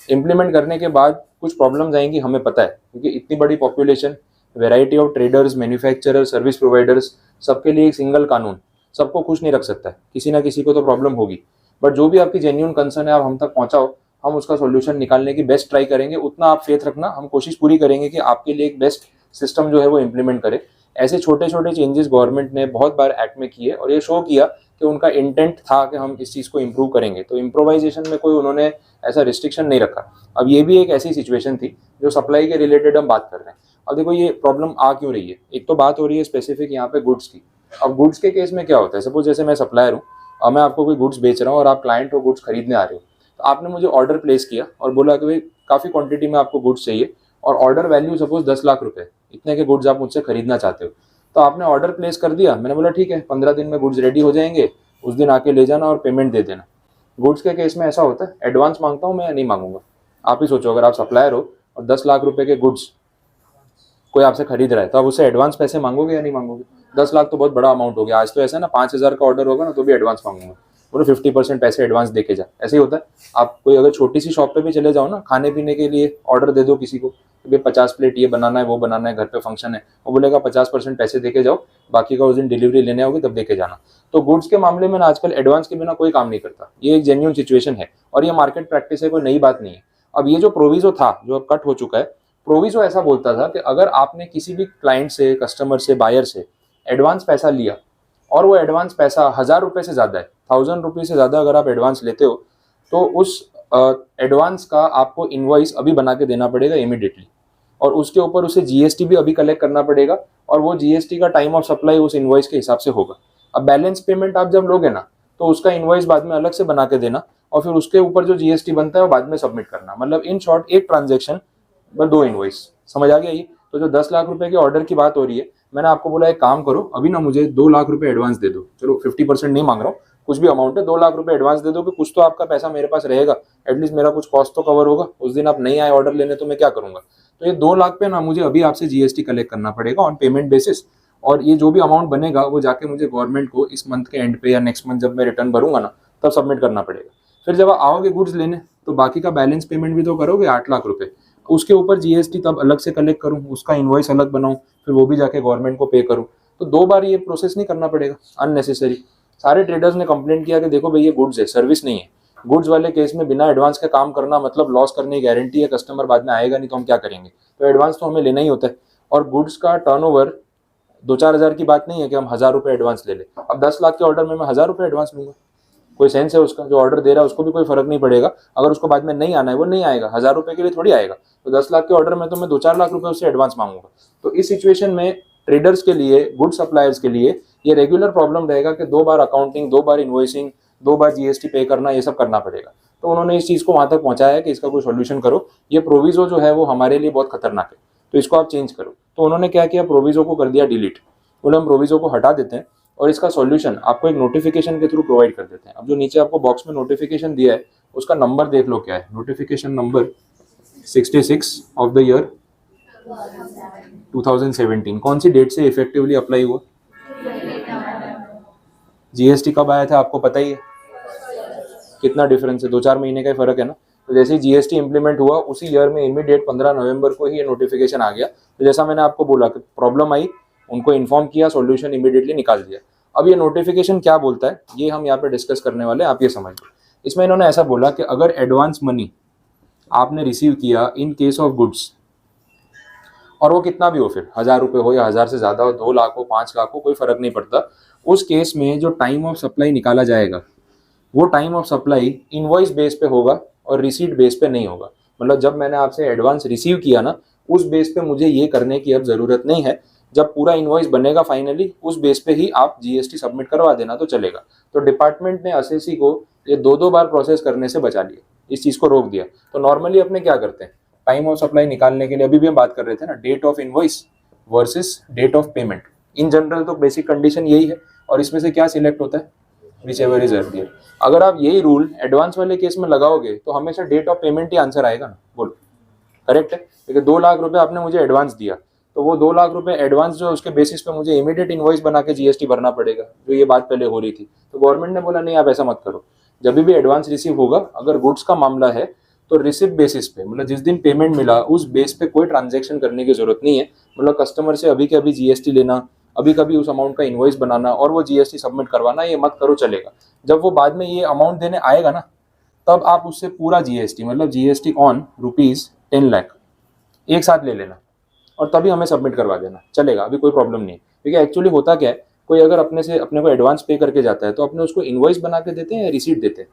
इंप्लीमेंट करने के बाद कुछ प्रॉब्लम्स आएंगी, हमें पता है, क्योंकि इतनी बड़ी population, variety of traders, manufacturer, service providers, सबके लिए एक सिंगल कानून सबको खुश नहीं रख सकता है, किसी ना किसी को तो प्रॉब्लम होगी। बट जो भी आपकी जेन्युइन कंसर्न है आप हम तक पहुंचाओ, हम उसका सॉल्यूशन निकालने की बेस्ट ट्राई करेंगे। उतना आप फेथ रखना, हम कोशिश पूरी करेंगे कि आपके लिए एक बेस्ट सिस्टम जो है वो इम्प्लीमेंट करे। ऐसे छोटे छोटे चेंजेस गवर्नमेंट ने बहुत बार एक्ट में किए और ये शो किया कि उनका इंटेंट था कि हम इस चीज़ को इम्प्रूव करेंगे। तो इम्प्रोवाइजेशन में कोई उन्होंने ऐसा रिस्ट्रिक्शन नहीं रखा। अब ये भी एक ऐसी सिचुएशन थी जो सप्लाई के रिलेटेड हम बात कर रहे हैं। अब देखो ये प्रॉब्लम आ क्यों रही है, एक तो बात हो रही है स्पेसिफिक यहाँ पे गुड्स की। अब गुड्स के केस में क्या होता है, सपोज जैसे मैं सप्लायर हूँ और मैं आपको कोई गुड्स बेच रहा हूँ और आप क्लाइंट हो, गुड्स खरीदने आ रहे हो, तो आपने मुझे ऑर्डर प्लेस किया और बोला कि भाई काफ़ी क्वांटिटी में आपको गुड्स चाहिए और ऑर्डर वैल्यू सपोज 10 लाख रुपए, इतने के गुड्स आप मुझसे खरीदना चाहते हो। तो आपने ऑर्डर प्लेस कर दिया, मैंने बोला ठीक है 15 दिन में गुड्स रेडी हो जाएंगे, उस दिन आके ले जाना और पेमेंट दे देना। गुड्स के केस में ऐसा होता है, एडवांस मांगता हूँ मैं या नहीं मांगूंगा? आप ही सोचो, अगर आप सप्लायर हो और 10 लाख रुपए के गुड्स कोई आपसे खरीद रहा है तो आप उससे एडवांस पैसे मांगोगे या नहीं मांगोगे? 10 लाख तो बहुत बड़ा अमाउंट हो गया। आज तो ऐसा है ना, 5,000 का ऑर्डर होगा ना तो भी एडवांस मांगूंगा, बोलो 50% पैसे एडवांस देके जा। ऐसे ही होता है। आप कोई अगर छोटी सी शॉप पे भी चले जाओ ना, खाने पीने के लिए ऑर्डर दे दो किसी को कि भाई 50 प्लेट ये बनाना है, वो बनाना है, घर पे फंक्शन है, वो बोलेगा 50% पैसे देके जाओ, बाकी का उस दिन डिलीवरी लेने आओगे तब देके जाना। तो गुड्स के मामले में आजकल एडवांस के बिना कोई काम नहीं करता। ये एक जेन्युइन सिचुएशन है और ये मार्केट प्रैक्टिस है, कोई नई बात नहीं है। अब ये जो प्रोविजो था जो अब कट हो चुका है, प्रोविजो ऐसा बोलता था कि अगर आपने किसी भी क्लाइंट से, कस्टमर से, बायर से एडवांस पैसा लिया और वो एडवांस पैसा 1,000 रुपये से ज़्यादा है, 1,000 रुपये से ज़्यादा अगर आप एडवांस लेते हो तो उस एडवांस का आपको इनवॉइस अभी बना के देना पड़ेगा इमीडिएटली, और उसके ऊपर उसे जीएसटी भी अभी कलेक्ट करना पड़ेगा और वो जीएसटी का टाइम ऑफ सप्लाई उस इनवॉइस के हिसाब से होगा। अब बैलेंस पेमेंट आप जब लोगे ना तो उसका इनवॉइस बाद में अलग से बना के देना और फिर उसके ऊपर जो जीएसटी बनता है वो बाद में सबमिट करना। मतलब इन शॉर्ट एक ट्रांजेक्शन पर 2 इनवॉइस। समझ आ गया ये? तो जो 10 लाख रुपए के ऑर्डर की बात हो रही है, मैंने आपको बोला एक काम करो, अभी ना मुझे 2 लाख रुपए एडवांस दे दो। चलो 50% नहीं मांग रहा हूँ, कुछ भी अमाउंट है, 2 लाख रुपए एडवांस दे दो कि कुछ तो आपका पैसा मेरे पास रहेगा, एटलीस्ट मेरा कुछ कॉस्ट तो कवर होगा। उस दिन आप नहीं आए ऑर्डर लेने तो मैं क्या करूंगा? तो ये 2 लाख पे ना मुझे अभी आपसे जीएसटी कलेक्ट करना पड़ेगा ऑन पेमेंट बेसिस, और ये जो भी अमाउंट बनेगा वो जाके मुझे गवर्नमेंट को इस मंथ के एंड पे या नेक्स्ट मंथ जब मैं रिटर्न भरूंगा ना तब सबमिट करना पड़ेगा। फिर जब आप आओगे गुड्स लेने तो बाकी का बैलेंस पेमेंट भी तो करोगे 8 लाख रुपए, उसके ऊपर जीएसटी तब अलग से कलेक्ट करूं, उसका इनवॉइस अलग बनाऊं, फिर वो भी जाके गवर्नमेंट को पे करूं। तो 2 बार ये प्रोसेस नहीं करना पड़ेगा अननेसेसरी। सारे ट्रेडर्स ने कंप्लेंट किया कि देखो भाई ये गुड्स है, सर्विस नहीं है। गुड्स वाले केस में बिना एडवांस के काम करना मतलब लॉस करने की गारंटी है, कस्टमर बाद में आएगा नहीं तो हम क्या करेंगे? तो एडवांस तो हमें लेना ही होता है। और गुड्स का टर्नओवर 2-4 हज़ार की बात नहीं है कि हम 1,000 रुपये एडवांस ले लें। अब 10 लाख के ऑर्डर में मैं 1,000 रुपये एडवांस लूंगा, कोई सेंस है उसका? जो ऑर्डर दे रहा है उसको भी कोई फर्क नहीं पड़ेगा, अगर उसको बाद में नहीं आना है वो नहीं आएगा, 1,000 रुपये के लिए थोड़ी आएगा। तो 10 लाख के ऑर्डर में तो मैं 2-4 लाख रुपए उससे एडवांस मांगूंगा। तो इस सिचुएशन में ट्रेडर्स के लिए, गुड सप्लायर्स के लिए ये रेगुलर प्रॉब्लम रहेगा कि 2 बार अकाउंटिंग, 2 बार इन्वॉइसिंग, 2 बार जीएसटी पे करना, ये सब करना पड़ेगा। तो उन्होंने इस चीज़ को वहाँ तक पहुँचाया है कि इसका कोई सोल्यूशन करो, ये प्रोविजो जो है वो हमारे लिए बहुत खतरनाक है, तो इसको आप चेंज करो। तो उन्होंने क्या किया, प्रोविजो को कर दिया डिलीट, बोले हम प्रोविजो को हटा देते हैं और इसका सॉल्यूशन आपको एक नोटिफिकेशन के थ्रू प्रोवाइड कर देते हैं। अब जो नीचे आपको बॉक्स में नोटिफिकेशन दिया है उसका नंबर देख लो क्या है, notification number 66 of the year 2017। कौन सी डेट से इफेक्टिवली अप्लाई हुआ? जीएसटी कब आया था आपको पता ही है, कितना डिफरेंस है, 2-4 महीने का फर्क है ना। तो जैसे ही जीएसटी इंप्लीमेंट हुआ उसी ईयर में इमीडिएट 15 नवंबर को ही ये नोटिफिकेशन आ गया। तो जैसा मैंने आपको बोला कि प्रॉब्लम आई, उनको इन्फॉर्म किया, सॉल्यूशन इमीडिएटली निकाल दिया। अब ये नोटिफिकेशन क्या बोलता है ये हम यहाँ पे डिस्कस करने वाले हैं, आप ये समझ लो। इसमें इन्होंने ऐसा बोला कि अगर एडवांस मनी आपने रिसीव किया इन केस ऑफ गुड्स, और वो कितना भी हो, फिर 1,000 रुपये हो या 1,000 से ज़्यादा हो, 2 लाख हो, 5 लाख हो, कोई फर्क नहीं पड़ता, उस केस में जो टाइम ऑफ सप्लाई निकाला जाएगा वो time of supply invoice base पे होगा और रिसीट बेस पे नहीं होगा। मतलब जब मैंने आपसे एडवांस रिसीव किया ना उस बेस पे मुझे ये करने की अब ज़रूरत नहीं है, जब पूरा इनवॉइस बनेगा फाइनली उस बेस पे ही आप जीएसटी सबमिट करवा देना तो चलेगा। तो डिपार्टमेंट ने एसएससी को ये 2-2 बार प्रोसेस करने से बचा लिया, इस चीज़ को रोक दिया। तो नॉर्मली अपने क्या करते हैं, टाइम ऑफ सप्लाई निकालने के लिए अभी भी हम बात कर रहे थे ना, date of invoice versus date of payment. In general तो बेसिक कंडीशन यही है, और इसमें से क्या सिलेक्ट होता है, विच एवर इज अर्लियर। अगर आप यही रूल एडवांस वाले केस में लगाओगे तो हमेशा डेट ऑफ पेमेंट ही आंसर आएगा ना, बोलो करेक्ट है। क्योंकि 2 लाख रुपए आपने मुझे एडवांस दिया, तो वो 2 लाख रुपए एडवांस जो है उसके बेसिस पे मुझे इमीडिएट इनवॉइस बना के जीएसटी भरना पड़ेगा, जो ये बात पहले हो रही थी। तो गवर्नमेंट ने बोला नहीं आप ऐसा मत करो, जब भी एडवांस रिसीव होगा अगर गुड्स का मामला है तो रिसिप्ट बेसिस पे, मतलब जिस दिन पेमेंट मिला उस बेस पे कोई ट्रांजैक्शन करने की जरूरत नहीं है। मतलब कस्टमर से अभी के अभी जीएसटी लेना, अभी कभी उस अमाउंट का इनवॉइस बनाना और वो जीएसटी सबमिट करवाना, ये मत करो चलेगा। जब वो बाद में ये अमाउंट देने आएगा ना, तब आप उससे पूरा जीएसटी मतलब जीएसटी ऑन ₹10 लाख एक साथ ले लेना और तभी हमें सबमिट करवा देना, चलेगा, अभी कोई प्रॉब्लम नहीं है। क्योंकि एक्चुअली होता क्या है, कोई अगर अपने को एडवांस पे करके जाता है तो अपने उसको इनवॉइस बना के देते हैं या रिसीट देते हैं,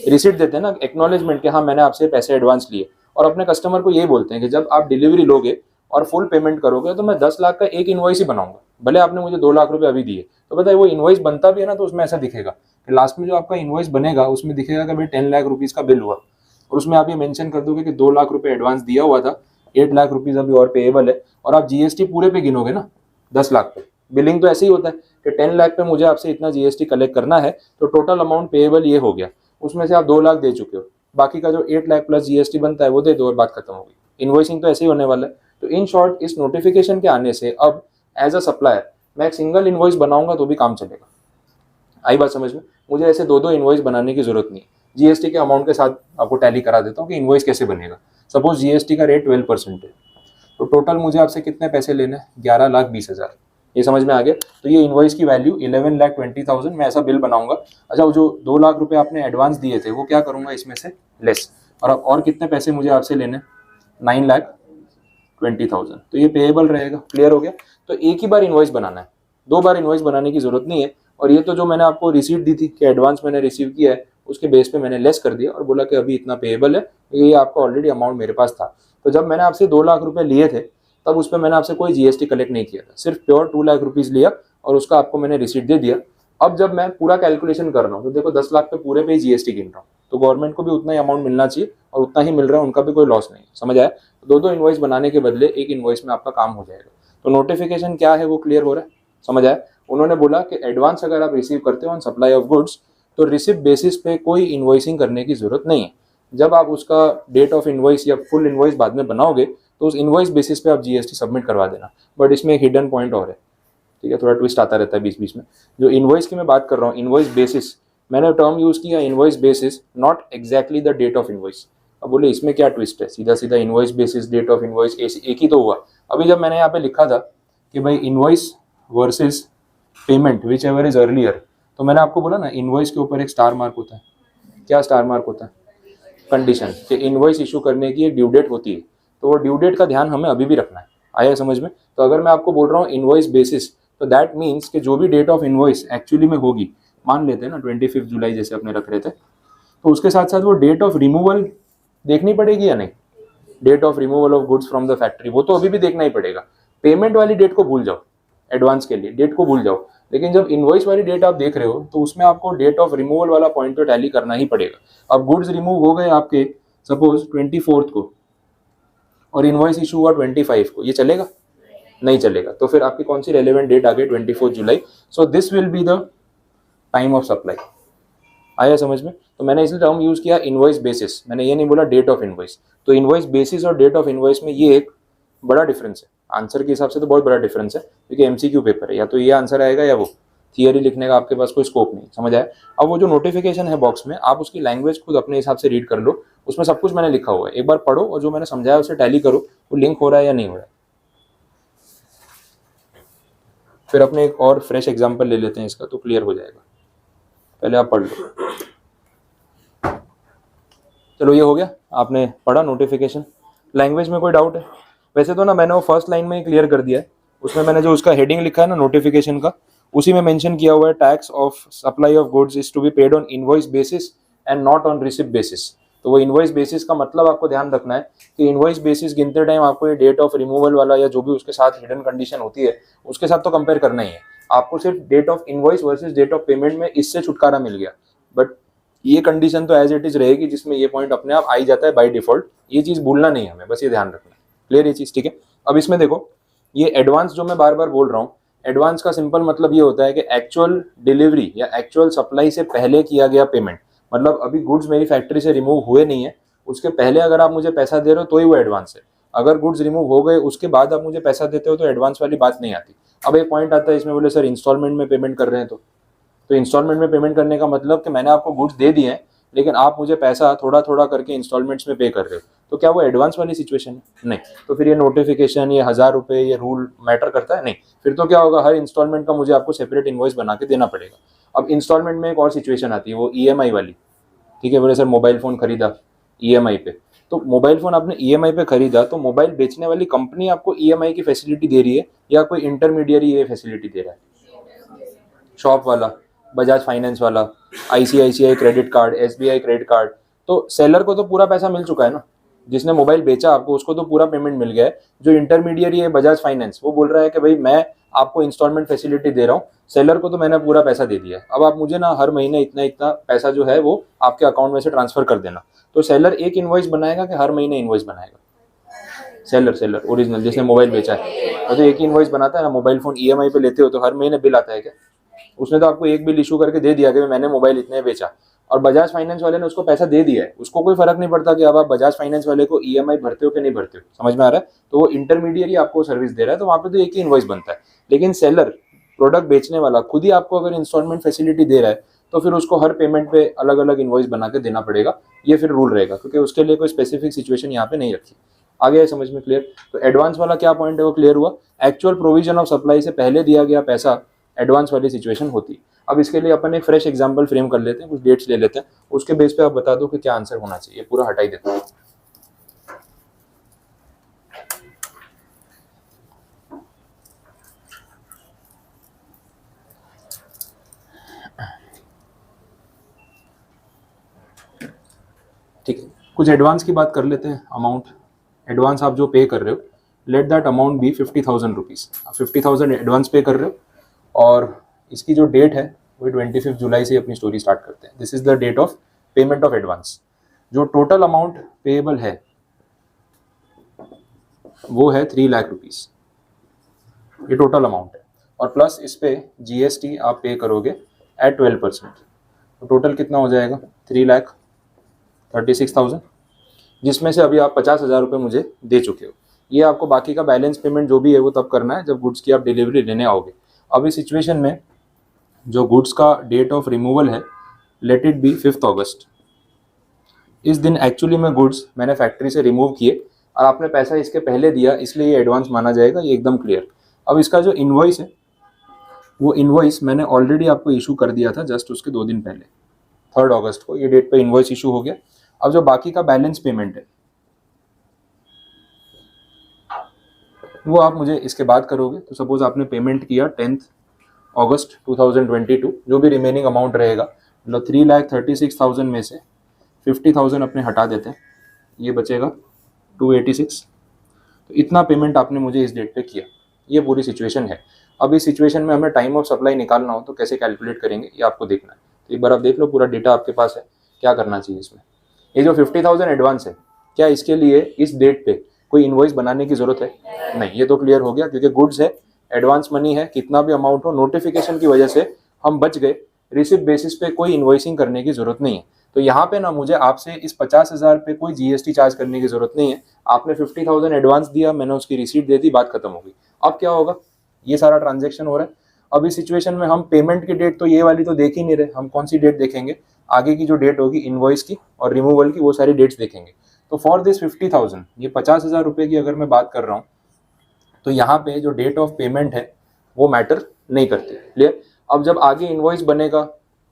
रिसीट देते हैं ना, एक्नॉलेजमेंट के हाँ मैंने आपसे पैसे एडवांस लिए। और अपने कस्टमर को यही बोलते हैं कि जब आप डिलीवरी लोगे और फुल पेमेंट करोगे तो मैं 10 लाख का एक इनवॉइस ही बनाऊंगा, भले आपने मुझे 2 लाख रुपए अभी दिए। तो बताइए वो इनवॉइस बनता भी है ना, तो उसमें ऐसा दिखेगा कि लास्ट में जो आपका इनवॉइस बनेगा उसमें दिखेगा कि भाई 10 लाख रुपीज का बिल हुआ, और उसमें आप ये मेंशन कर दोगे कि 2 लाख रुपए एडवांस दिया हुआ था, 8 लाख रुपीज अभी और पेएबल है, और आप जीएसटी पूरे पे गिनोगे ना 10 लाख पे। बिलिंग तो ऐसे ही होता है कि 10 लाख पे मुझे आपसे इतना जीएसटी कलेक्ट करना है, तो टोटल अमाउंट पेएबल ये हो गया, उसमें से आप 2 लाख दे चुके हो, बाकी का जो 8 लाख प्लस जीएसटी बनता है वो दे दो और बात खत्म हो गई। इन्वॉइसिंग तो ऐसे ही होने वाला है। तो इन शॉर्ट इस नोटिफिकेशन के आने से अब एज अ सप्लायर मैं एक सिंगल इन्वॉइस बनाऊंगा तो भी काम चलेगा। आई बात समझ में? मुझे ऐसे 2 इन्वॉइस बनाने की जरूरत नहीं। जीएसटी के अमाउंट के साथ आपको टैली करा देता हूँ कि इन्वॉइस कैसे बनेगा। सपोज जीएसटी का रेट 12% है, तो टोटल मुझे आपसे कितने पैसे लेने हैं? 11,20,000। ये समझ में आ गया? तो ये इन्वॉइस की वैल्यू 11,20,000, मैं ऐसा बिल बनाऊंगा। अच्छा, वो जो 2 लाख रुपए आपने एडवांस दिए थे वो क्या करूंगा इसमें से लेस, और कितने पैसे मुझे आपसे लेने? 9,20,000। तो ये पेएबल रहेगा। क्लियर हो गया? तो एक ही बार इन्वॉइस बनाना है, 2 बार इन्वॉइस बनाने की जरूरत नहीं है। और ये तो जो मैंने आपको रिसीट दी थी कि एडवांस मैंने रिसीव किया है, उसके बेस पे मैंने लेस कर दिया और बोला कि अभी इतना पेएबल है, ये आपका ऑलरेडी अमाउंट मेरे पास था। तो जब मैंने आपसे 2 लाख रुपए लिए थे तब उस पर मैंने आपसे कोई जीएसटी कलेक्ट नहीं किया था, सिर्फ प्योर 2 लाख रुपीज लिया और उसका आपको मैंने रिसीट दे दिया। अब जब मैं पूरा कैलकुलेशन कर रहा हूँ तो देखो 10 लाख पे पूरे पे ही जीएसटी गिन रहा हूँ, तो गवर्नमेंट को भी उतना ही अमाउंट मिलना चाहिए और उतना ही मिल रहा है, उनका भी कोई लॉस नहीं। समझ आया? 2 इन्वॉइस बनाने के बदले एक इन्वॉइस में आपका काम हो जाएगा। तो नोटिफिकेशन क्या है वो क्लियर हो रहा है? समझ आया? उन्होंने बोला कि एडवांस अगर आप रिसीव करते हो ऑन सप्लाई ऑफ गुड्स तो रिसिप्ट बेसिस पे कोई इन्वॉइसिंग करने की जरूरत नहीं है। जब आप उसका डेट ऑफ इन्वॉइस या फुल इन्वॉइस बाद में बनाओगे तो उस इन्वॉइस बेसिस पे आप जीएसटी सबमिट करवा देना। बट इसमें एक हिडन पॉइंट और है, ठीक है, थोड़ा ट्विस्ट आता रहता है बीच बीच में। जो इन्वॉइस की मैं बात कर रहा हूँ, इन्वॉइस बेसिस, मैंने टर्म यूज किया invoice basis, not exactly the date of invoice. अब बोले इसमें क्या ट्विस्ट है, सीधा सीधा invoice basis date of invoice एक ही तो हुआ। अभी जब मैंने यहाँ पे लिखा था कि भाई invoice versus payment whichever is earlier, तो मैंने आपको बोला ना इन्वॉइस के ऊपर एक स्टार मार्क होता है। क्या स्टार मार्क होता है? कंडीशन कि इन्वॉइस इशू करने की एक ड्यू डेट होती है, तो वो ड्यू डेट का ध्यान हमें अभी भी रखना है। आया समझ में? तो अगर मैं आपको बोल रहा हूँ इन्वॉइस बेसिस, तो दैट मीन्स कि जो भी डेट ऑफ इन्वॉइस एक्चुअली में होगी, मान लेते हैं ना 25 जुलाई जैसे अपने रख रहे थे, तो उसके साथ साथ वो डेट ऑफ रिमूवल देखनी पड़ेगी या नहीं? Date of removal of goods from the factory, वो तो अभी भी देखना ही पड़ेगा। पेमेंट वाली डेट को भूल जाओ, एडवांस के लिए डेट को भूल जाओ, लेकिन जब इनवॉइस वाली डेट आप देख रहे हो तो उसमें आपको डेट ऑफ रिमूवल वाला पॉइंट तो टैली करना ही पड़ेगा। अब गुड्स रिमूव हो गए आपके सपोज 24 को और इनवॉइस इशू हुआ 25 को, ये चलेगा? नहीं चलेगा। तो फिर आपकी कौन सी रेलेवेंट डेट आ गई? 24 जुलाई। So this will be the time of supply. आया समझ में? तो मैंने इसलिए टर्म यूज किया इनवॉइस बेसिस, मैंने ये नहीं बोला डेट ऑफ इनवॉइस। तो इनवॉइस बेसिस और डेट ऑफ इनवॉइस में ये एक बड़ा डिफरेंस है। आंसर के हिसाब से तो बहुत बड़ा डिफरेंस है, क्योंकि एमसीक्यू पेपर है, या तो ये आंसर आएगा या वो। थियरी लिखने का आपके पास कोई स्कोप नहीं। समझ आया? अब वो जो नोटिफिकेशन है बॉक्स में, आप उसकी लैंग्वेज खुद अपने हिसाब से रीड कर लो, उसमें सब कुछ मैंने लिखा हुआ है, एक बार पढ़ो और जो मैंने समझाया उसे टैली करो, वो लिंक हो रहा है या नहीं हो रहा है। फिर अपने एक और फ्रेश एग्जाम्पल ले लेते हैं इसका, तो क्लियर हो जाएगा। पहले आप पढ़ लो। चलो ये हो गया, आपने पढ़ा नोटिफिकेशन। लैंग्वेज में कोई डाउट है? वैसे तो ना मैंने वो फर्स्ट लाइन में ही क्लियर कर दिया है, उसमें मैंने जो उसका हेडिंग लिखा है ना नोटिफिकेशन का, उसी में मेंशन किया हुआ है tax of supply of goods is to be paid on invoice basis and not on receipt basis. तो वो इनवॉइस बेसिस का मतलब आपको ध्यान रखना है कि इनवॉइस बेसिस गिनते टाइम आपको ये डेट ऑफ रिमूवल वाला या जो भी उसके साथ हिडन कंडीशन होती है उसके साथ तो कंपेयर करना ही है। आपको सिर्फ date of invoice versus date of payment में इससे छुटकारा मिल गया, बट ये कंडीशन तो एज इट इज रहेगी जिसमें ये पॉइंट अपने आप आ ही जाता है बाय डिफॉल्ट। ये चीज भूलना नहीं है हमें, बस ये ध्यान रखना है। क्लियर ये चीज? ठीक है। अब इसमें देखो, ये एडवांस जो मैं बार बार बोल रहा हूँ, एडवांस का सिंपल मतलब ये होता है कि एक्चुअल डिलीवरी या एक्चुअल सप्लाई से पहले किया गया पेमेंट, मतलब अभी गुड्स मेरी फैक्ट्री से रिमूव हुए नहीं है, उसके पहले अगर आप मुझे पैसा दे रहे हो तो ही वो एडवांस है। अगर गुड्स रिमूव हो गए उसके बाद आप मुझे पैसा देते हो तो एडवांस वाली बात नहीं आती। अब एक पॉइंट आता है इसमें, बोले सर इंस्टॉलमेंट में पेमेंट कर रहे हैं तो इंस्टॉलमेंट में पेमेंट करने का मतलब कि मैंने आपको गुड्स दे दिए हैं लेकिन आप मुझे पैसा थोड़ा थोड़ा करके इंस्टॉलमेंट्स में पे कर रहे हो, तो क्या वो एडवांस वाली सिचुएशन है? नहीं। तो फिर ये नोटिफिकेशन, ये 1000 रुपये, ये रूल मैटर करता है? नहीं। फिर तो क्या होगा, हर इंस्टॉलमेंट का मुझे आपको सेपरेट इनवॉइस बना के देना पड़ेगा। अब इंस्टॉलमेंट में एक और सिचुएशन आती है, वो ईएमआई वाली। ठीक है, बोले सर मोबाइल फ़ोन खरीदा ईएमआई पे, तो मोबाइल फ़ोन आपने ईएमआई पे खरीदा तो मोबाइल बेचने वाली कंपनी आपको ईएमआई की फैसिलिटी दे रही है या कोई इंटरमीडियरी ये फैसिलिटी दे रहा है? शॉप वाला, बजाज फाइनेंस वाला, ICICI credit card, SBI credit card. तो सेलर को तो पूरा पैसा मिल चुका है ना, जिसने मोबाइल बेचा आपको उसको तो पूरा पेमेंट मिल गया है। जो इंटरमीडियरी है बजाज फाइनेंस, वो बोल रहा है कि भाई मैं आपको इंस्टॉलमेंट फैसिलिटी दे रहा हूँ, सेलर को तो मैंने पूरा पैसा दे दिया है, अब आप मुझे ना हर महीने इतना इतना पैसा जो है वो आपके अकाउंट में से ट्रांसफर कर देना। तो सेलर एक इनवॉइस बनाएगा कि हर महीने इनवॉइस बनाएगा? सेलर ओरिजिनल जिसने मोबाइल बेचा है तो एक ही इनवॉइस बनाता है ना। मोबाइल फोन ईएमआई पे लेते हो तो हर महीने बिल आता है क्या? उसने तो आपको एक बिल इशू करके दे दिया कि मैंने मोबाइल इतने बेचा, और बजाज फाइनेंस वाले ने उसको पैसा दे दिया है, उसको कोई फर्क नहीं पड़ता कि अब आप बजाज फाइनेंस वाले को ईएमआई भरते हो कि नहीं भरते हो। समझ में आ रहा है? तो वो इंटरमीडियरी आपको सर्विस दे रहा है, तो वहाँ पे तो एक ही इनवॉइस बनता है। लेकिन सेलर, प्रोडक्ट बेचने वाला, खुद ही आपको अगर इंस्टॉलमेंट फैसिलिटी दे रहा है तो फिर उसको हर पेमेंट पे अलग अलग इनवॉइस बना के देना पड़ेगा। ये फिर रूल रहेगा, क्योंकि उसके लिए कोई स्पेसिफिक सिचुएशन यहाँ पे नहीं रखी। आगे है समझ में? क्लियर? तो एडवांस वाला क्या पॉइंट है वो क्लियर हुआ। एक्चुअल प्रोविजन ऑफ सप्लाई से पहले दिया गया पैसा एडवांस वाली सिचुएशन होती है। अब इसके लिए अपन एक फ्रेश एग्जांपल फ्रेम कर लेते हैं, कुछ डेट्स ले लेते हैं, उसके बेस पे आप बता दो कि क्या आंसर होना चाहिए। पूरा हटा ही देता हूँ। ठीक है, कुछ एडवांस की बात कर लेते हैं। अमाउंट एडवांस आप जो पे कर रहे हो, let that amount be 50,000 rupees. 50,000 advance pay कर रहे हो और इसकी जो डेट है वही 25 जुलाई से अपनी स्टोरी स्टार्ट करते हैं। This is the date of payment of advance. जो टोटल अमाउंट पेएबल है वो है 3 लाख रुपीज़। ये टोटल अमाउंट है और प्लस इस पे जीएसटी आप पे करोगे एट 12%। तो टोटल कितना हो जाएगा? 3,36,000, जिसमें से अभी आप 50,000 रुपये मुझे दे चुके हो। ये आपको बाकी का बैलेंस पेमेंट जो भी है वो तब करना है जब गुड्स की आप डिलीवरी लेने आओगे। अब इस सिचुएशन में जो गुड्स का डेट ऑफ रिमूवल है, लेट इट बी 5 अगस्त। इस दिन एक्चुअली में गुड्स मैंने फैक्ट्री से रिमूव किए और आपने पैसा इसके पहले दिया, इसलिए ये एडवांस माना जाएगा। ये एकदम क्लियर। अब इसका जो इनवॉइस है वो इनवॉइस मैंने ऑलरेडी आपको इशू कर दिया था जस्ट उसके 2 दिन पहले, 3 अगस्त को ये डेट पे इनवॉइस इशू हो गया। अब जो बाकी का बैलेंस पेमेंट है वो आप मुझे इसके बाद करोगे। तो सपोज आपने पेमेंट किया 10 अगस्त 2022, जो भी रिमेनिंग अमाउंट रहेगा, मतलब 3,36,000 में से 50,000 अपने हटा देते हैं, ये बचेगा 286। तो इतना पेमेंट आपने मुझे इस डेट पे किया। ये पूरी सिचुएशन है। अब इस सिचुएशन में हमें टाइम ऑफ सप्लाई निकालना हो तो कैसे कैलकुलेट करेंगे ये आपको देखना है। तो एक बार आप देख लो, पूरा डेटा आपके पास है, क्या करना चाहिए इसमें। ये जो 50,000 एडवांस है, क्या इसके लिए इस डेट पे कोई इनवॉइस बनाने की जरूरत है? नहीं। ये तो क्लियर हो गया, क्योंकि गुड्स है, एडवांस मनी है, कितना भी अमाउंट हो, नोटिफिकेशन की वजह से हम बच गए। रिसिप्ट बेसिस पे कोई इनवॉइसिंग करने की जरूरत नहीं है। तो यहाँ पे ना मुझे आपसे इस 50,000 पे कोई जीएसटी चार्ज करने की जरूरत नहीं है। आपने 50,000 एडवांस दिया, मैंने उसकी रिसीट दे दी, बात खत्म हो गई। अब क्या होगा, ये सारा ट्रांजेक्शन हो रहा है। अब इस सिचुएशन में हम पेमेंट की डेट तो ये वाली तो देख ही नहीं रहे, हम कौन सी डेट देखेंगे? आगे की जो डेट होगी इनवॉइस की और रिमूवल की, वो सारी डेट्स देखेंगे। तो फॉर दिस 50,000, ये 50,000 रुपये की अगर मैं बात कर रहा हूँ तो यहाँ पे जो डेट ऑफ पेमेंट है वो मैटर नहीं करती। क्लियर? अब जब आगे इनवॉइस बनेगा,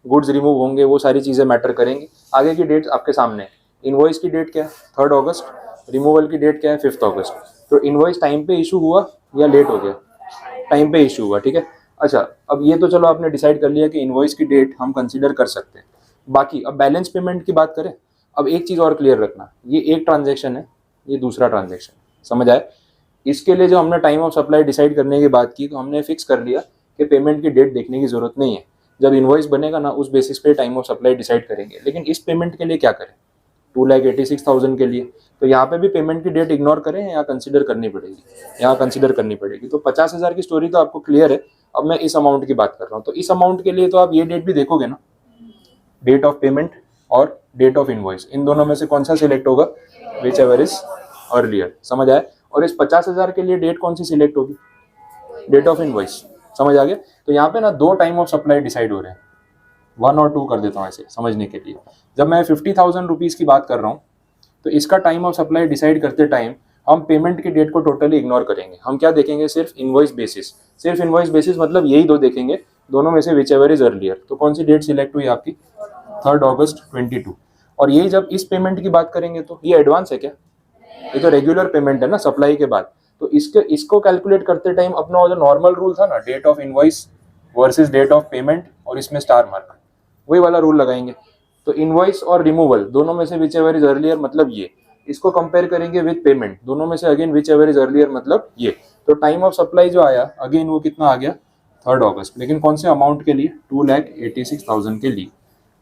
गुड्स रिमूव होंगे, वो सारी चीज़ें मैटर करेंगी। आगे की डेट्स आपके सामने है। इनवॉइस की डेट क्या है? 3 अगस्त। रिमूवल की डेट क्या है? 5 अगस्त। तो इनवॉइस टाइम पे इशू हुआ या लेट हो गया? टाइम पे इशू हुआ। ठीक है। अच्छा, अब ये तो चलो आपने डिसाइड कर लिया कि इनवॉइस की डेट हम कंसीडर कर सकते हैं। बाकी अब बैलेंस पेमेंट की बात करें। अब एक चीज़ और क्लियर रखना, ये एक ट्रांजेक्शन है, ये दूसरा ट्रांजेक्शन। समझ आए? इसके लिए जो हमने टाइम ऑफ सप्लाई डिसाइड करने की बात की, तो हमने फिक्स कर लिया कि पेमेंट की डेट देखने की जरूरत नहीं है। जब इनवॉइस बनेगा ना, उस बेसिस पे टाइम ऑफ सप्लाई डिसाइड करेंगे। लेकिन इस पेमेंट के लिए क्या करें? 2,86,000 के लिए तो यहाँ पे भी पेमेंट की डेट इग्नोर करें या कंसीडर करनी पड़ेगी? यहाँ कंसीडर करनी पड़ेगी। तो 50,000 की स्टोरी तो आपको क्लियर है। अब मैं इस अमाउंट की बात कर रहा हूँ, तो इस अमाउंट के लिए तो आप ये डेट भी देखोगे ना, डेट ऑफ पेमेंट और डेट ऑफ इनवॉइस, इन दोनों में से कौन सा सिलेक्ट होगा, विच एवर इज अर्लियर। समझ आया? और इस 50,000 के लिए डेट कौन सी सिलेक्ट होगी, डेट ऑफ इनवॉइस। समझ आ गया? तो यहाँ पे ना दो टाइम ऑफ सप्लाई डिसाइड हो रहे हैं, 1 और 2 कर देता हूँ ऐसे समझने के लिए। जब मैं 50,000 रुपीज़ की बात कर रहा हूँ, तो इसका टाइम ऑफ सप्लाई डिसाइड करते टाइम हम पेमेंट की डेट को टोटली इग्नोर करेंगे। हम क्या देखेंगे, सिर्फ इनवॉइस बेसिस। सिर्फ इनवॉइस बेसिस मतलब यही दो देखेंगे, दोनों में से विच एवर इज अर्लियर। तो कौन सी डेट सिलेक्ट हुई आपकी, 3 अगस्त 22। और यही जब इस पेमेंट की बात करेंगे तो ये एडवांस है क्या, ये तो रेगुलर पेमेंट है ना सप्लाई के बाद। तो इसको कैलकुलेट करते टाइम अपना जो नॉर्मल रूल था ना, date of invoice versus date of payment, और इसमें स्टार मार्क, वही वाला रूल लगाएंगे। तो इनवॉइस और रिमूवल दोनों में से विच एवर इज अर्लियर मतलब ये, इसको कंपेयर करेंगे विद पेमेंट, दोनों में से again which ever is earlier मतलब ये। तो टाइम ऑफ सप्लाई जो आया अगेन वो कितना आ गया, 3 अगस्त, लेकिन कौन से अमाउंट के लिए, 2,86,000 के लिए।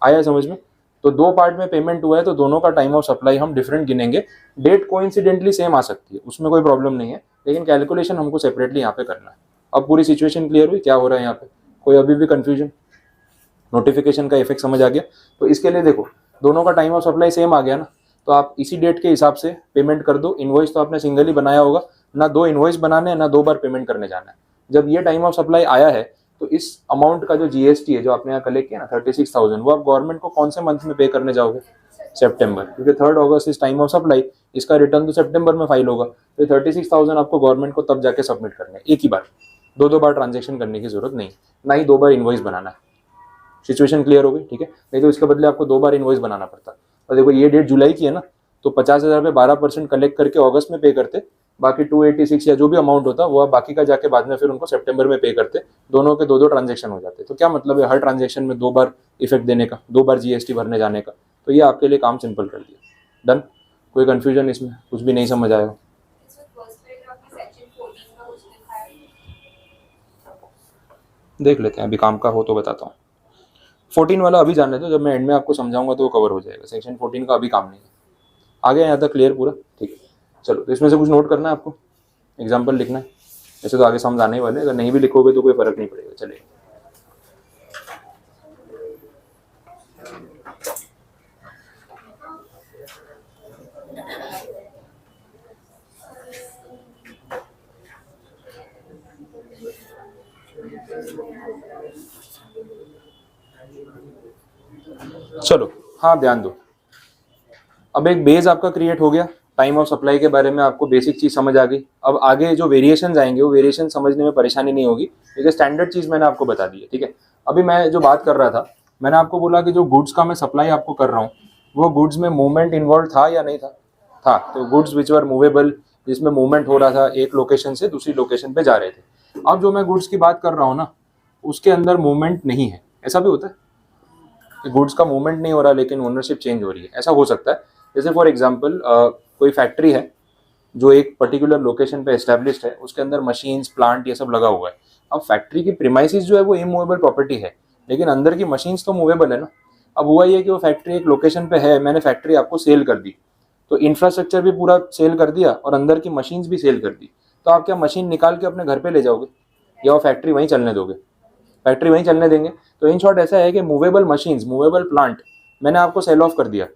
आया समझ में? तो दो पार्ट में पेमेंट हुआ है, तो दोनों का टाइम ऑफ सप्लाई हम डिफरेंट गिनेंगे। डेट कोइंसिडेंटली सेम आ सकती है, उसमें कोई प्रॉब्लम नहीं है, लेकिन कैलकुलेशन हमको सेपरेटली यहाँ पे करना है। अब पूरी सिचुएशन क्लियर हुई, क्या हो रहा है यहाँ पे, कोई अभी भी कंफ्यूजन, नोटिफिकेशन का इफेक्ट समझ आ गया? तो इसके लिए देखो, दोनों का टाइम ऑफ सप्लाई सेम आ गया ना, तो आप इसी डेट के हिसाब से पेमेंट कर दो। इनवॉइस तो आपने सिंगल ही बनाया होगा ना, 2 इनवॉइस बनाने हैं ना 2 बार पेमेंट करने जाना है। जब ये टाइम ऑफ सप्लाई आया है, तो इस अमाउंट का जो जीएसटी है जो आपने यहाँ कलेक्ट किया ना 36,000, वो आप गवर्नमेंट को कौन से मंथ में पे करने जाओगे, सितंबर, क्योंकि 3 अगस्त इस टाइम ऑफ सप्लाई, इसका रिटर्न तो सितंबर में फाइल होगा। तो 36,000 आपको गवर्नमेंट को तब जाके सबमिट करने हैं, एक ही बार, 2 बार ट्रांजेक्शन करने की जरूरत नहीं, ना ही 2 बार इनवॉइस बनाना है। सिचुएशन क्लियर हो गई? ठीक है, नहीं तो इसके बदले आपको 2 बार इनवॉइस बनाना पड़ता। और देखो ये डेट जुलाई की है ना, तो 50,000 पे 12% कलेक्ट करके अगस्त में पे करते, बाकी 286 या जो भी अमाउंट होता वो आप बाकी का जाके बाद में फिर उनको सितंबर में पे करते, दोनों के 2 ट्रांजेक्शन हो जाते। तो क्या मतलब है हर ट्रांजेक्शन में 2 बार इफेक्ट देने का, 2 बार जीएसटी भरने जाने का। तो ये आपके लिए काम सिंपल कर दिया, डन। कोई कंफ्यूजन इसमें, कुछ भी नहीं समझ आया? देख लेते हैं, अभी काम का हो तो बताता हूँ। 14 वाला अभी जान लेते हो, जब मैं एंड में आपको समझाऊंगा तो वो कवर हो जाएगा। सेक्शन 14 का अभी काम नहीं है। आ गया यहाँ तक क्लियर पूरा? ठीक है, चलो। तो इसमें से कुछ नोट करना है आपको, एग्जाम्पल लिखना है। ऐसे तो आगे समझ आने ही वाले, अगर नहीं भी लिखोगे तो कोई फर्क नहीं पड़ेगा। चलिए, चलो हाँ ध्यान दो। अब एक बेस आपका क्रिएट हो गया, टाइम ऑफ सप्लाई के बारे में आपको बेसिक चीज समझ आ गई। अब आगे जो वेरिएशन आएंगे वो वेरिएशन समझने में परेशानी नहीं होगी, क्योंकि स्टैंडर्ड चीज मैंने आपको बता दी है। ठीक है, अभी मैं जो बात कर रहा था, मैंने आपको बोला कि जो गुड्स का मैं सप्लाई आपको कर रहा हूँ, वो गुड्स में मूवमेंट इन्वॉल्व था या नहीं था। तो गुड्स विच वर मूवेबल, जिसमें मूवमेंट हो रहा था, एक लोकेशन से दूसरी लोकेशन पे जा रहे थे। अब जो मैं गुड्स की बात कर रहा हूँ ना, उसके अंदर मूवमेंट नहीं है। ऐसा भी होता है कि गुड्स का मूवमेंट नहीं हो रहा लेकिन ओनरशिप चेंज हो रही है, ऐसा हो सकता है। जैसे फॉर एग्जांपल कोई फैक्ट्री है जो एक पर्टिकुलर लोकेशन पे एस्टेब्लिश्ड है, उसके अंदर मशीन्स, प्लांट, ये सब लगा हुआ है। अब फैक्ट्री की प्रीमाइसिस जो है वो इमूवेबल प्रॉपर्टी है, लेकिन अंदर की मशीन्स तो मूवेबल है ना। अब हुआ ये कि वो फैक्ट्री एक लोकेशन पे है, मैंने फैक्ट्री आपको सेल कर दी, तो इंफ्रास्ट्रक्चर भी पूरा सेल कर दिया और अंदर की मशीन्स भी सेल कर दी। तो आप क्या मशीन निकाल के अपने घर पे ले जाओगे या वो फैक्ट्री वहीं चलने दोगे? फैक्ट्री वहीं चलने देंगे। तो इन शॉर्ट ऐसा है कि मूवेबल मशीन्स, मूवेबल प्लांट मैंने आपको सेल ऑफ कर दिया,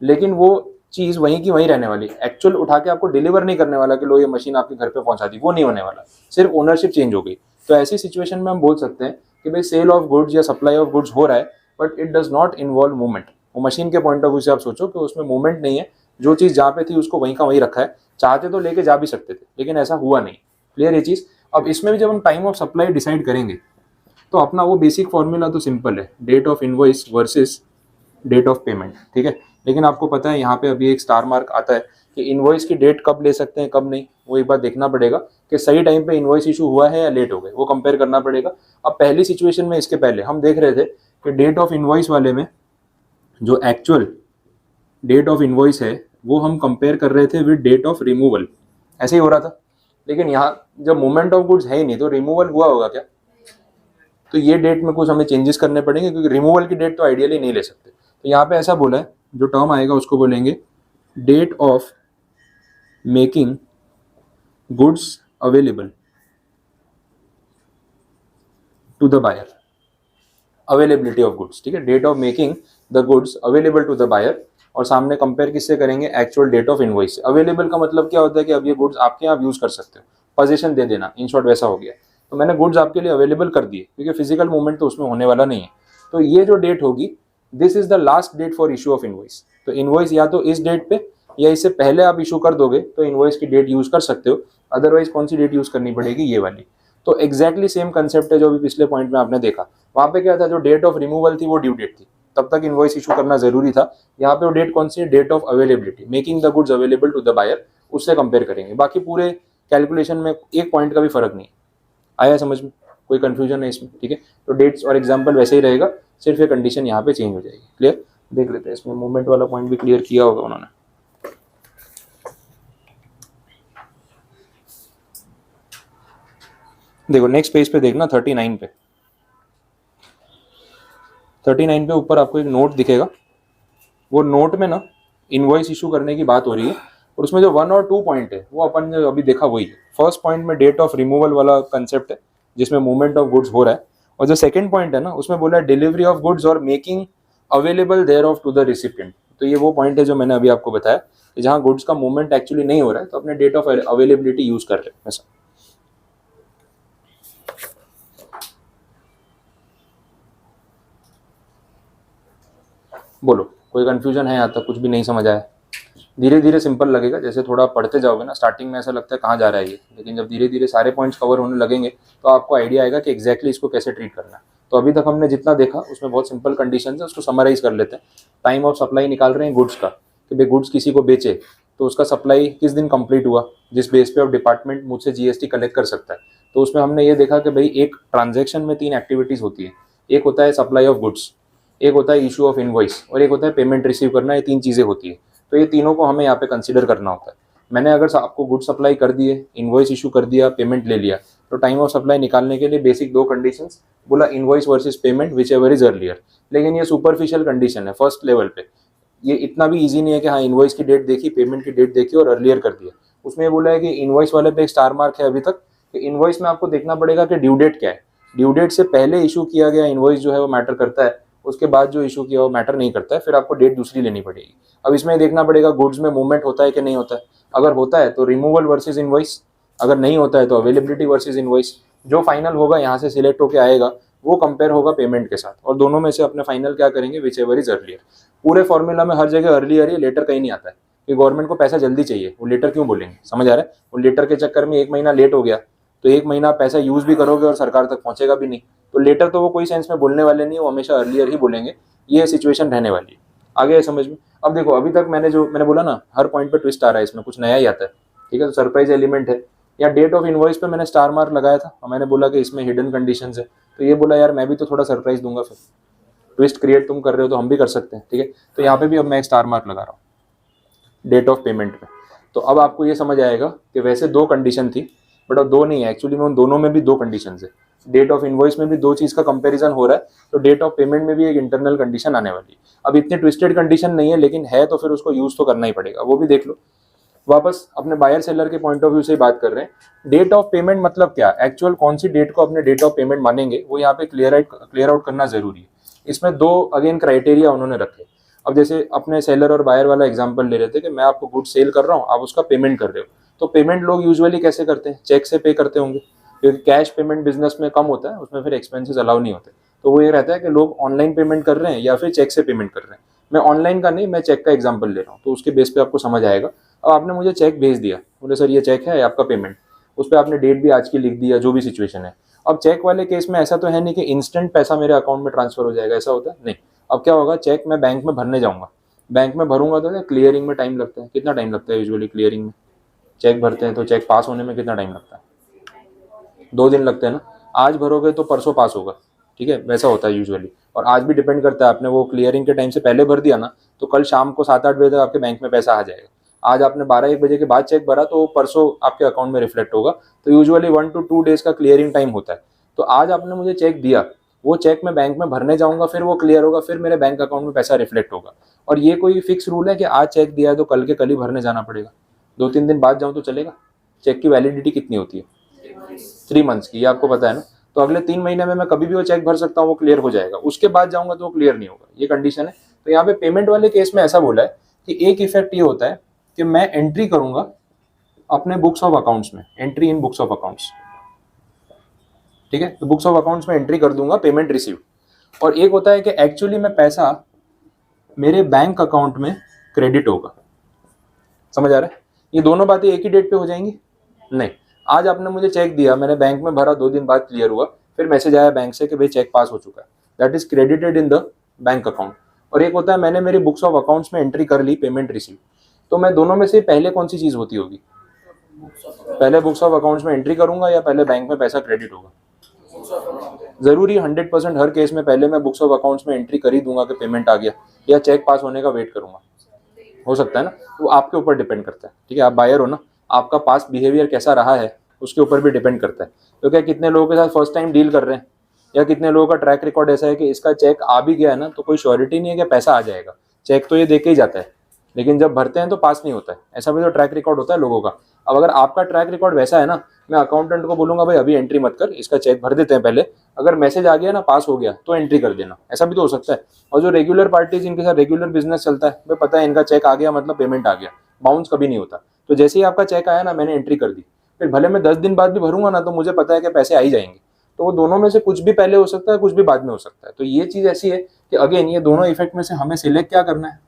लेकिन वो चीज़ वहीं की वहीं रहने वाली। एक्चुअल उठा के आपको डिलीवर नहीं करने वाला कि लो ये मशीन आपके घर पे पहुंचा दी, वो नहीं होने वाला, सिर्फ ओनरशिप चेंज हो गई। तो ऐसी सिचुएशन में हम बोल सकते हैं कि भाई सेल ऑफ गुड्स या सप्लाई ऑफ गुड्स हो रहा है, but it does not involve movement. वो मशीन के पॉइंट ऑफ व्यू से आप सोचो कि उसमें मूवमेंट नहीं है, जो चीज़ जहाँ पे थी उसको वहीं का वहीं रखा है। चाहते तो लेके जा भी सकते थे, लेकिन ऐसा हुआ नहीं। क्लियर ये चीज़? अब इसमें भी जब हम टाइम ऑफ सप्लाई डिसाइड करेंगे, तो अपना वो बेसिक फॉर्मूला तो सिंपल है, date of invoice versus date of payment. ठीक है, लेकिन आपको पता है यहाँ पे अभी एक स्टार मार्क आता है कि इनवॉइस की डेट कब ले सकते हैं कब नहीं। वो एक बार देखना पड़ेगा कि सही टाइम पे इनवॉइस इशू हुआ है या लेट हो गए, वो कंपेयर करना पड़ेगा। अब पहली सिचुएशन में, इसके पहले हम देख रहे थे कि डेट ऑफ इनवॉइस वाले में जो एक्चुअल डेट ऑफ इनवॉइस है वो हम कंपेयर कर रहे थे विद डेट ऑफ रिमूवल, ऐसे ही हो रहा था। लेकिन यहाँ जब मूवमेंट ऑफ गुड्स है ही नहीं, तो रिमूवल हुआ होगा क्या? तो ये डेट में कुछ हमें चेंजेस करने पड़ेंगे, क्योंकि रिमूवल की डेट तो आइडियली नहीं ले सकते। तो यहाँ पे ऐसा बोला है, जो टर्म आएगा उसको बोलेंगे date of making goods available. To the buyer, availability of goods, ठीक है, date of making the goods available to the buyer, और सामने कंपेयर किससे करेंगे, एक्चुअल डेट ऑफ इनवॉइस से। अवेलेबल का मतलब क्या होता है कि अब ये गुड्स आपके यहाँ यूज कर सकते हो, पोजीशन दे देना, इन शॉर्ट वैसा हो गया। तो मैंने गुड्स आपके लिए अवेलेबल कर दिए क्योंकि फिजिकल मूवमेंट तो उसमें होने वाला नहीं है। तो ये जो डेट होगी, this is the last date for issue of invoice. तो इनवॉइस या तो इस डेट पे या इससे पहले आप इशू कर दोगे तो इनवॉइस की डेट यूज कर सकते हो, अदरवाइज कौन सी डेट यूज करनी पड़ेगी, ये वाली। तो एग्जैक्टली सेम कंसेप्ट है जो भी पिछले पॉइंट में आपने देखा। वहां पे क्या था, जो डेट ऑफ रिमूवल थी वो ड्यू डेट थी, तब तक इनवॉइस इशू करना जरूरी था। यहाँ पे वो डेट कौन सी है, date of availability, making the goods available to the buyer, उससे कंपेयर करेंगे। बाकी पूरे कैलकुलेशन में एक पॉइंट का भी फर्क नहीं आया समझ में, कोई कंफ्यूजन है इसमें, ठीक है। तो डेट्स और एग्जाम्पल वैसे ही रहेगा, सिर्फ ये कंडीशन यहाँ पे चेंज हो जाएगी। क्लियर, देख लेते हैं इसमें मूवमेंट वाला पॉइंट भी क्लियर किया होगा उन्होंने। देखो नेक्स्ट पेज पे देखना, 39 पे, 39 पे ऊपर आपको एक नोट दिखेगा। वो नोट में ना इनवॉइस इशू करने की बात हो रही है, और उसमें जो 1 और 2 पॉइंट है वो अपन ने अभी देखा वही है। फर्स्ट पॉइंट में डेट ऑफ रिमूवल वाला कंसेप्ट है जिसमें मूवमेंट ऑफ गुड्स हो रहा है, और जो सेकंड पॉइंट है ना उसमें बोला है डिलीवरी ऑफ गुड्स और making available thereof to the recipient. तो ये वो पॉइंट है जो मैंने अभी आपको बताया कि जहाँ गुड्स का मूवमेंट एक्चुअली नहीं हो रहा है तो अपने डेट ऑफ अवेलेबिलिटी यूज कर रहे हैं ऐसा। बोलो कोई कंफ्यूजन है, यहाँ तक कुछ भी नहीं समझ आया? धीरे धीरे सिंपल लगेगा, जैसे थोड़ा पढ़ते जाओगे ना, स्टार्टिंग में ऐसा लगता है कहाँ जा रहा है ये, लेकिन जब धीरे धीरे सारे पॉइंट्स कवर होने लगेंगे तो आपको आइडिया आएगा कि एग्जैक्टली इसको कैसे ट्रीट करना है। तो अभी तक हमने जितना देखा उसमें बहुत सिंपल कंडीशन है, उसको समराइज कर लेते हैं। टाइम ऑफ सप्लाई निकाल रहे हैं गुड्स का, कि भाई गुड्स किसी को बेचे तो उसका सप्लाई किस दिन कंप्लीट हुआ, जिस बेस पे अब डिपार्टमेंट मुझसे जीएसटी कलेक्ट कर सकता है। तो उसमें हमने ये देखा कि भाई एक ट्रांजेक्शन में 3 एक्टिविटीज होती है, एक होता है सप्लाई ऑफ गुड्स, एक होता है इशू ऑफ इनवॉइस, और एक होता है पेमेंट रिसीव करना। ये 3 चीज़ें होती है, तो ये तीनों को हमें यहाँ पे कंसीडर करना होता है। मैंने अगर आपको गुड सप्लाई कर दिए, इनवॉइस इशू कर दिया, पेमेंट ले लिया, तो टाइम ऑफ सप्लाई निकालने के लिए बेसिक 2 कंडीशंस बोला, invoice versus payment whichever is earlier. लेकिन ये सुपरफिशियल कंडीशन है फर्स्ट लेवल पे, ये इतना भी ईजी नहीं है कि हाँ इनवॉइस की डेट देखी, पेमेंट की डेट देखी और अर्लियर कर दिया। उसमें ये बोला है कि इनवॉइस वाले पे एक स्टार मार्क है अभी तक, कि इनवॉइस में आपको देखना पड़ेगा कि ड्यू डेट क्या है। ड्यू डेट से पहले इशू किया गया इनवॉइस जो है वो मैटर करता है, उसके बाद जो इशू किया वो मैटर नहीं करता है, फिर आपको डेट दूसरी लेनी पड़ेगी। अब इसमें देखना पड़ेगा गुड्स में मूवमेंट होता है कि नहीं होता है। अगर होता है तो रिमूवल वर्सेस इनवॉइस, अगर नहीं होता है तो अवेलेबिलिटी वर्सेस इनवॉइस। जो फाइनल होगा यहाँ से सिलेक्ट होकर आएगा वो कंपेयर होगा पेमेंट के साथ, और दोनों में से अपने फाइनल क्या करेंगे, विच एवर इज अर्लियर। पूरे फॉर्मूला में हर जगह अर्लियर है, लेटर कहीं नहीं आता है, कि गवर्नमेंट को पैसा जल्दी चाहिए, वो लेटर क्यों बोलेंगे, समझ आ रहा है। वो लेटर के चक्कर में 1 महीना लेट हो गया तो 1 महीना पैसा यूज भी करोगे और सरकार तक पहुंचेगा भी नहीं। तो लेटर तो वो कोई सेंस में बोलने वाले नहीं है, वो हमेशा अर्लियर ही बोलेंगे। ये सिचुएशन रहने वाली है, आगे है समझ में। अब देखो अभी तक मैंने बोला ना, हर पॉइंट पे ट्विस्ट आ रहा है, इसमें कुछ नया ही आता है, ठीक है। तो सरप्राइज एलिमेंट है। या डेट ऑफ इनवॉइस पे मैंने स्टार मार्क लगाया था और मैंने बोला कि इसमें हिडन कंडीशंस है, तो ये बोला यार मैं भी तो थोड़ा सरप्राइज दूंगा, फिर ट्विस्ट क्रिएट तुम कर रहे हो तो हम भी कर सकते हैं, ठीक है। तो यहाँ पे भी अब मैं एक स्टार मार्क लगा रहा हूँ डेट ऑफ पेमेंट पे। तो अब आपको ये समझ आएगा कि वैसे 2 कंडीशन थी, बट अब 2 नहीं है एक्चुअली में, उन दोनों में भी 2 कंडीशन है। डेट ऑफ इनवॉइस में भी 2 चीज का कंपैरिजन हो रहा है, तो डेट ऑफ पेमेंट में भी एक इंटरनल कंडीशन आने वाली है। अब इतनी ट्विस्टेड कंडीशन नहीं है, लेकिन है तो फिर उसको यूज तो करना ही पड़ेगा, वो भी देख लो। वापस अपने बायर सेलर के पॉइंट ऑफ व्यू से ही बात कर रहे हैं। डेट ऑफ पेमेंट मतलब क्या, एक्चुअल कौन सी डेट को अपने डेट ऑफ पेमेंट मानेंगे, वो यहाँ पे क्लियर आउट करना जरूरी है। इसमें 2 अगेन क्राइटेरिया उन्होंने रखे। अब जैसे अपने सेलर और बायर वाला एग्जांपल ले रहे थे कि मैं आपको गुड सेल कर रहा हूँ, आप उसका पेमेंट कर रहे हो, तो पेमेंट लोग यूजुअली कैसे करते हैं, चेक से पे करते होंगे, क्योंकि कैश पेमेंट बिजनेस में कम होता है, उसमें फिर एक्सपेंसेस अलाउ नहीं होते। तो वो ये रहता है कि लोग ऑनलाइन पेमेंट कर रहे हैं या फिर चेक से पेमेंट कर रहे हैं। मैं ऑनलाइन का नहीं, मैं चेक का एग्जांपल ले रहा हूँ, तो उसके बेस पे आपको समझ आएगा। अब आपने मुझे चेक भेज दिया, बोले सर ये चेक है आपका पेमेंट, उस पर आपने डेट भी आज की लिख दी या जो भी सिचुएशन है। अब चेक वाले केस में ऐसा तो है नहीं कि इंस्टेंट पैसा मेरे अकाउंट में ट्रांसफर हो जाएगा, ऐसा होता है नहीं। अब क्या होगा, चेक मैं बैंक में भरने जाऊंगा, बैंक में भरूंगा तो क्लियरिंग में टाइम लगता है। कितना टाइम लगता है यूजुअली क्लियरिंग में, चेक भरते हैं तो चेक पास होने में कितना टाइम लगता है, 2 दिन लगते हैं ना। आज भरोगे तो परसों पास होगा, ठीक है, वैसा होता है यूजुअली। और आज भी डिपेंड करता है, आपने वो क्लियरिंग के टाइम से पहले भर दिया ना, तो कल शाम को 7-8 बजे तक आपके बैंक में पैसा आ जाएगा। आज आपने 12-1 बजे के बाद चेक भरा तो परसों आपके अकाउंट में रिफ्लेक्ट होगा। तो यूजुअली 1 to 2 डेज का क्लियरिंग टाइम होता है। तो आज आपने मुझे चेक दिया, वो चेक मैं बैंक में भरने जाऊंगा, फिर वो क्लियर होगा, फिर मेरे बैंक अकाउंट में पैसा रिफ्लेक्ट होगा। और ये कोई फिक्स रूल है कि आज चेक दिया है तो कल के कल ही भरने जाना पड़ेगा, 2-3 दिन बाद जाऊँ तो चलेगा? चेक की वैलिडिटी कितनी होती है, 3 मंथ्स की, ये आपको पता है ना। तो अगले 3 महीने में मैं कभी भी वो चेक भर सकता हूँ, वो क्लियर हो जाएगा। उसके बाद जाऊंगा तो वो क्लियर नहीं होगा, ये कंडीशन है। तो यहाँ पे पेमेंट वाले केस में ऐसा बोला है कि एक इफेक्ट ये होता है कि मैं एंट्री करूंगा अपने बुक्स ऑफ अकाउंट्स में, entry in books of accounts, ठीक है। तो बुक्स ऑफ अकाउंट्स में एंट्री कर दूंगा पेमेंट रिसीव। और एक होता है कि एक्चुअली में पैसा मेरे बैंक अकाउंट में क्रेडिट होगा। समझ आ रहा है? ये दोनों बातें एक ही डेट पे हो जाएंगी? नहीं। आज आपने मुझे चेक दिया, मैंने बैंक में भरा, 2 दिन बाद क्लियर हुआ, फिर मैसेज आया बैंक से कि भाई चेक पास हो चुका है, that is credited in the bank account. और एक होता है मैंने मेरी बुक्स ऑफ अकाउंट्स में एंट्री कर ली, पेमेंट रिसीव। तो मैं दोनों में से पहले कौन सी चीज होती होगी? पहले बुक्स ऑफ अकाउंट्स में एंट्री करूंगा या पहले बैंक में पैसा क्रेडिट होगा? जरूरी 100% हर केस में पहले मैं बुक्स ऑफ अकाउंट्स में एंट्री कर ही दूंगा कि पेमेंट आ गया, या चेक पास होने का वेट करूंगा? हो सकता है ना। तो आपके ऊपर डिपेंड करता है, ठीक है। आप बायर हो ना, आपका पास्ट बिहेवियर कैसा रहा है उसके ऊपर भी डिपेंड करता है। तो क्या कितने लोगों के साथ फर्स्ट टाइम डील कर रहे हैं, या कितने लोगों का ट्रैक रिकॉर्ड ऐसा है कि इसका चेक आ भी गया है ना तो कोई श्योरिटी नहीं है कि पैसा आ जाएगा। चेक तो ये दे के ही जाता है, लेकिन जब भरते हैं तो पास नहीं होता है। ऐसा भी तो ट्रैक रिकॉर्ड होता है लोगों का। अब अगर आपका ट्रैक रिकॉर्ड वैसा है ना, मैं अकाउंटेंट को बोलूंगा भाई अभी एंट्री मत कर, इसका चेक भर देते हैं पहले, अगर मैसेज आ गया ना पास हो गया तो एंट्री कर देना, ऐसा भी तो हो सकता है। और जो रेगुलर पार्टी जिनके साथ रेगुलर बिजनेस चलता है, भाई पता है इनका चेक आ गया मतलब पेमेंट आ गया, बाउंस कभी नहीं होता। तो जैसे ही आपका चेक आया ना, मैंने एंट्री कर दी, फिर भले मैं 10 दिन बाद भी भरूंगा ना तो मुझे पता है कि पैसे आ ही जाएंगे। तो वो दोनों में से कुछ भी पहले हो सकता है, कुछ भी बाद में हो सकता है। तो ये चीज ऐसी है कि अगेन ये दोनों इफेक्ट में से हमें सिलेक्ट क्या करना है,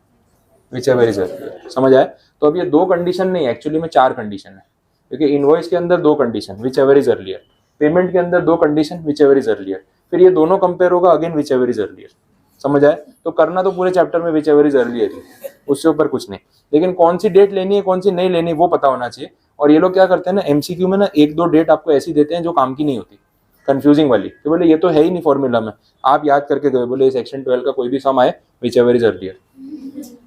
विच एवर इज अर्लियर। समझ आए? तो अब ये 2 कंडीशन नहीं, एक्चुअली में 4 कंडीशन है, क्योंकि इनवॉइस के अंदर 2 condition, which ever is earlier, payment के अंदर 2 condition, which ever is earlier, फिर ये दोनों कंपेयर होगा again which ever is earlier. समझ आए? तो करना तो पूरे चैप्टर में विच एवर इज अर्लियर ही, उससे ऊपर कुछ नहीं। लेकिन कौन सी डेट लेनी है कौन सी नहीं लेनी वो पता होना चाहिए। और ये लोग क्या करते हैं ना, एमसीक्यू में ना 1-2 डेट आपको ऐसी देते हैं जो काम की नहीं होती, कंफ्यूजिंग वाली, तो बोले ये तो है ही नहीं फॉर्मूला में, आप याद करके गए, बोले सेक्शन 12 का कोई भी सम आए विच एवर इज अर्लियर।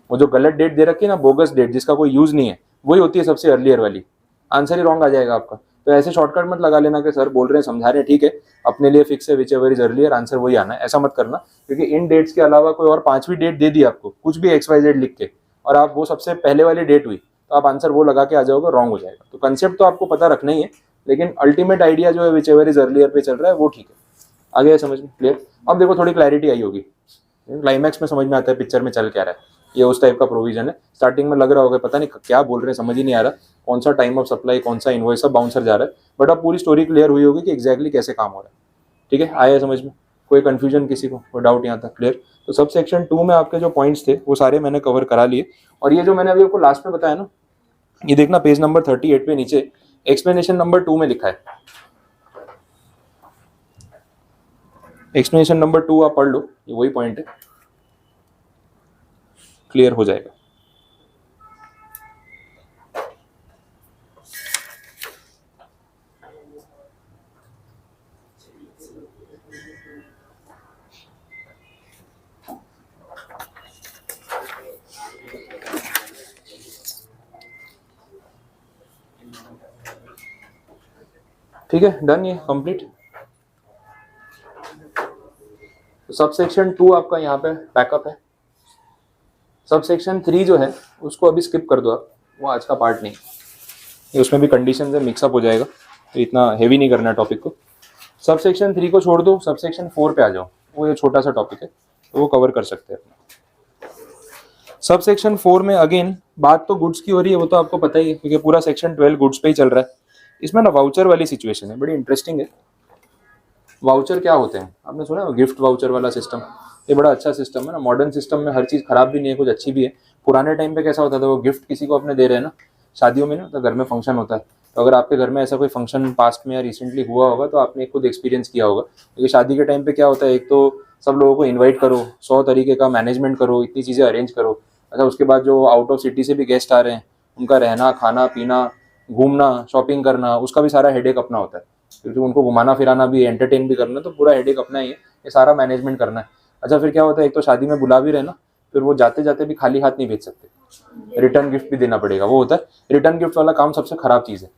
वो जो गलत डेट दे रखी है ना, बोगस डेट जिसका कोई यूज नहीं है, वही होती है सबसे अर्लियर वाली, आंसर ही रॉन्ग आ जाएगा आपका। तो ऐसे शॉर्टकट मत लगा लेना कि सर बोल रहे हैं समझा रहे हैं, ठीक है अपने लिए फिक्स है which ever is earlier, answer वही आना है, ऐसा मत करना। क्योंकि इन डेट्स के अलावा कोई और 5वीं डेट दे दी आपको, कुछ भी XYZ लिख के, और आप वो सबसे पहले वाली डेट हुई तो आप आंसर वो लगा के आ जाओगे, रॉन्ग हो जाएगा। तो कंसेप्ट तो आपको पता रखना ही है, लेकिन अल्टीमेट आइडिया जो है विच एवर इज अर्लियर पे चल रहा है वो ठीक है। आगे समझ में क्लियर? अब देखो थोड़ी क्लैरिटी आई होगी, क्लाइमैक्स में समझ में आता है पिक्चर में चल क्या रहा है। ये उस टाइप का प्रोविजन है। स्टार्टिंग में लग रहा होगा पता नहीं क्या बोल रहे हैं, समझ ही नहीं आ रहा, कौन सा टाइम ऑफ सप्लाई, कौन सा इनवॉइस, सब बाउंसर जा रहा है। बट अब पूरी स्टोरी क्लियर हुई होगी कि एग्जैक्टली कैसे काम हो रहा है। ठीक है, आया समझ में? कोई कंफ्यूजन किसी को, कोई डाउट यहाँ तक क्लियर? तो सब सेक्शन 2 में आपके जो पॉइंट्स थे वो सारे मैंने कवर करा लिए। और ये जो मैंने अभी आपको लास्ट में बताया ना, ये देखना पेज नंबर 38 पे नीचे एक्सप्लेनेशन नंबर 2 में लिखा है। एक्सप्लेनेशन नंबर 2 आप पढ़ लो, ये वही पॉइंट है, क्लियर हो जाएगा। ठीक है, डन, ये कंप्लीट। सब सेक्शन 2 आपका यहाँ पे पैकअप है। सब सेक्शन 3 जो है उसको अभी स्किप कर दो आप, वो आज का पार्ट नहीं, ये उसमें भी कंडीशन से मिक्सअप हो जाएगा, तो इतना हेवी नहीं करना है टॉपिक को। सब सेक्शन 3 को छोड़ दो, सब सेक्शन 4 पे आ जाओ, वो ये छोटा सा टॉपिक है तो वो कवर कर सकते हैं अपना। सब सेक्शन 4 में अगेन बात तो गुड्स की हो रही है, वो तो आपको पता ही है क्योंकि पूरा सेक्शन 12 गुड्स पे ही चल रहा है। इसमें ना वाउचर वाली सिचुएशन है, बड़ी इंटरेस्टिंग है। वाउचर क्या होते हैं आपने सुना है? गिफ्ट वाउचर वाला सिस्टम, ये बड़ा अच्छा सिस्टम है ना। मॉडर्न सिस्टम में हर चीज़ खराब भी नहीं है, कुछ अच्छी भी है। पुराने टाइम पे कैसा होता था, वो गिफ्ट किसी को अपने दे रहे हैं ना, शादियों में ना, तो घर में फंक्शन होता है, तो अगर आपके घर में ऐसा कोई फंक्शन पास्ट में या रिसेंटली हुआ होगा तो आपने खुद एक्सपीरियंस किया होगा। क्योंकि शादी के टाइम पे क्या होता है, एक तो सब लोगों को इन्वाइट करो, 100 तरीके का मैनेजमेंट करो, इतनी चीज़ें अरेंज करो। अच्छा, उसके बाद जो आउट ऑफ सिटी से भी गेस्ट आ रहे हैं, उनका रहना, खाना पीना, घूमना, शॉपिंग करना, उसका भी सारा हेडेक अपना होता है, क्योंकि उनको घुमाना फिराना भी, एंटरटेन भी करना, तो पूरा हेडेक अपना ही है, ये सारा मैनेजमेंट करना है। अच्छा, फिर क्या होता है, एक तो शादी में बुला भी रहे ना, फिर वो जाते जाते भी खाली हाथ नहीं भेज सकते, रिटर्न गिफ्ट भी देना पड़ेगा। वो होता है रिटर्न गिफ्ट वाला काम, सबसे खराब चीज़ है,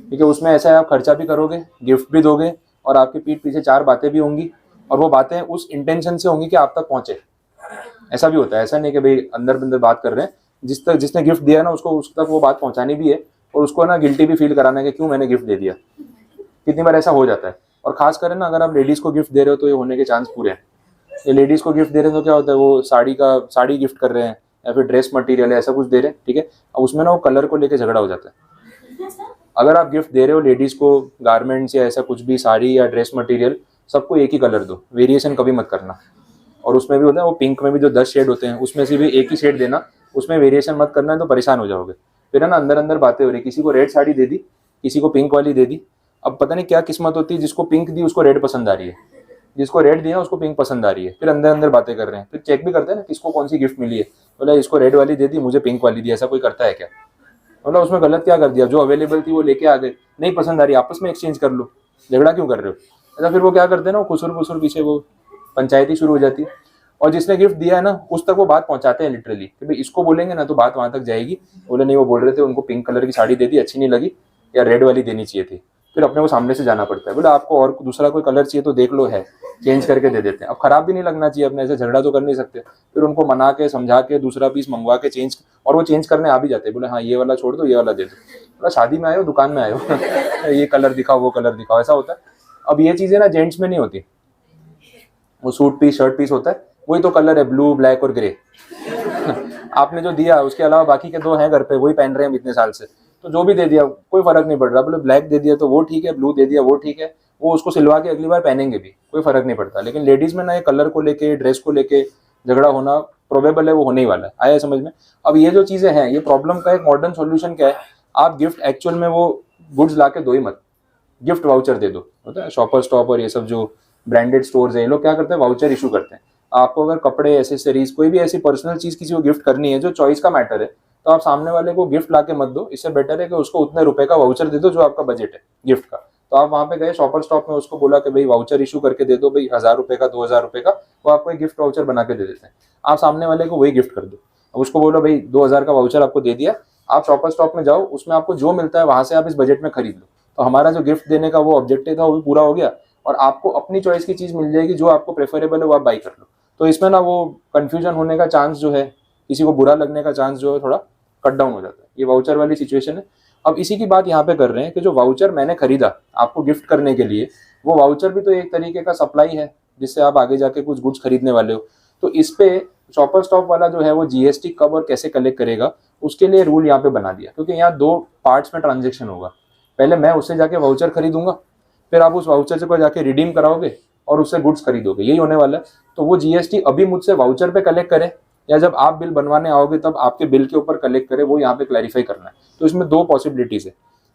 क्योंकि उसमें ऐसा है आप खर्चा भी करोगे, गिफ्ट भी दोगे, और आपकी पीठ पीछे 4 बातें भी होंगी, और वो बातें उस इंटेंशन से होंगी कि आप तक पहुंचे। ऐसा भी होता है, ऐसा नहीं कि भाई अंदर बंदर बात कर रहे हैं, जिसने गिफ्ट दिया है ना उसको उस तक वो बात पहुंचानी भी है, और उसको ना गिल्टी भी फील कराना है कि क्यों मैंने गिफ्ट दे दिया। कितनी बार ऐसा हो जाता है, और खास कर ना अगर आप लेडीज़ को गिफ्ट दे रहे हो तो ये होने के चांस पूरे हैं। ये लेडीज़ को गिफ्ट दे रहे हैं तो क्या होता है, वो साड़ी गिफ्ट कर रहे हैं या फिर ड्रेस मटेरियल है, ऐसा कुछ दे रहे हैं, ठीक है। अब उसमें ना वो कलर को लेके झगड़ा हो जाता है। अगर आप गिफ्ट दे रहे हो लेडीज़ को गारमेंट्स या ऐसा कुछ भी, साड़ी या ड्रेस मटेरियल, सबको एक ही कलर दो, वेरिएशन कभी मत करना। और उसमें भी होता है वो पिंक में भी जो 10 शेड होते हैं उसमें से भी एक ही शेड देना, उसमें वेरिएशन मत करना है तो परेशान हो जाओगे। फिर है ना अंदर अंदर बातें हो रही, किसी को रेड साड़ी दे दी, किसी को पिंक वाली दे दी। अब पता नहीं क्या किस्मत होती है, जिसको पिंक दी उसको रेड पसंद आ रही है, जिसको रेड दिया उसको पिंक पसंद आ रही है। फिर अंदर अंदर बातें कर रहे हैं, फिर चेक भी करते हैं ना किसको कौन सी गिफ्ट मिली है। बोला इसको रेड वाली दे दी, मुझे पिंक वाली दी, ऐसा कोई करता है क्या? बोला उसमें गलत क्या कर दिया, जो अवेलेबल थी वो लेके आ गए, नहीं पसंद आ रही आपस में एक्सचेंज कर लो, झगड़ा क्यों कर रहे हो? ऐसा फिर वो क्या करते हैं ना, वो खुसुर पीछे वो पंचायती शुरू हो जाती है। और जिसने गिफ्ट दिया है ना उस तक वो बात पहुंचाते हैं लिटरली कि भाई इसको बोलेंगे ना तो बात वहां तक जाएगी। बोले नहीं, वो बोल रहे थे उनको पिंक कलर की साड़ी दे दी, अच्छी नहीं लगी, या रेड वाली देनी चाहिए थी। फिर अपने को सामने से जाना पड़ता है, बोले आपको और दूसरा कोई कलर चाहिए तो देख लो, है चेंज करके दे देते हैं। अब खराब भी नहीं लगना चाहिए, अपने ऐसे झगड़ा तो कर नहीं सकते। फिर उनको मना के समझा के दूसरा पीस मंगवा के चेंज, और वो चेंज करने आ भी जाते हैं। बोले हाँ ये वाला छोड़ दो, ये वाला दे दो। बोला शादी में आए हो दुकान में आए हो ये कलर दिखाओ वो कलर दिखाओ, ऐसा होता है। अब ये चीजें ना जेंट्स में नहीं होती। वो सूट पीस शर्ट पीस होता है, वही तो कलर है, ब्लू ब्लैक और ग्रे आपने जो दिया उसके अलावा बाकी के 2 हैं घर पे, वही पहन रहे हैं इतने साल से, तो जो भी दे दिया कोई फर्क नहीं पड़ रहा। बोले ब्लैक दे दिया तो वो ठीक है, ब्लू दे दिया वो ठीक है, वो उसको सिलवा के अगली बार पहनेंगे भी, कोई फर्क नहीं पड़ता। लेकिन लेडीज में ना ये कलर को लेके, ड्रेस को लेके झगड़ा होना प्रोबेबल है, वो होने ही वाला है। आया समझ में? अब ये जो चीजें हैं, ये प्रॉब्लम का एक मॉडर्न सोल्यूशन क्या है, आप गिफ्ट एक्चुअल में वो गुड्स ला के दो ही मत, गिफ्ट वाउचर दे दो। होता है शॉपर स्टॉप और ये सब जो ब्रांडेड स्टोर्स है, ये लोग क्या करते हैं, वाउचर इशू करते हैं। आपको अगर कपड़े, एसेसरीज, कोई भी ऐसी पर्सनल चीज किसी को गिफ्ट करनी है जो चॉइस का मैटर है, तो आप सामने वाले को गिफ्ट ला के मत दो। इससे बेटर है कि उसको उतने रुपए का वाउचर दे दो जो आपका बजट है गिफ्ट का। तो आप वहां पे गए शॉपर स्टॉप में, उसको बोला कि भाई वाउचर इशू करके दे दो भाई, 1000 रुपए का, 2000 रुपए का, वो आपको एक गिफ्ट वाउचर बना के दे देते हैं। आप सामने वाले को वही गिफ्ट कर दो। अब उसको बोलो भाई 2000 का वाउचर आपको दे दिया, आप शॉपर स्टॉप में जाओ, उसमें आपको जो मिलता है वहां से आप इस बजट में खरीद लो। तो हमारा जो गिफ्ट देने का वो ऑब्जेक्टिव था वो भी पूरा हो गया, और आपको अपनी चॉइस की चीज मिल जाएगी, जो आपको प्रेफरेबल है वो आप बाई कर लो। तो इसमें ना वो कंफ्यूजन होने का चांस जो है, किसी को बुरा लगने का चांस जो है, थोड़ा कट डाउन हो जाता है। ये वाउचर वाली सिचुएशन है। अब इसी की बात यहाँ पे कर रहे हैं कि जो वाउचर मैंने खरीदा आपको गिफ्ट करने के लिए, वो वाउचर भी तो एक तरीके का सप्लाई है जिससे आप आगे जाके कुछ गुड्स खरीदने वाले हो। तो इस पे शॉपर स्टॉप वाला जो है वो जीएसटी कब और कैसे कलेक्ट करेगा, उसके लिए रूल यहाँ पे बना दिया। क्योंकि यहाँ 2 पार्ट्स में ट्रांजेक्शन होगा। पहले मैं उससे जाके वाउचर खरीदूंगा, फिर आप उस वाउचर से जाके रिडीम कराओगे और उससे गुड्स खरीदोगे, यही होने वाला है। तो वो जीएसटी अभी मुझसे वाउचर पे कलेक्ट करे या जब आप बिल बनवाने आओगे तब आपके बिल के ऊपर कलेक्ट करे, वो यहाँ पे क्लैरिफाई करना है। तो इसमें 2 पॉसिबिलिटीज है।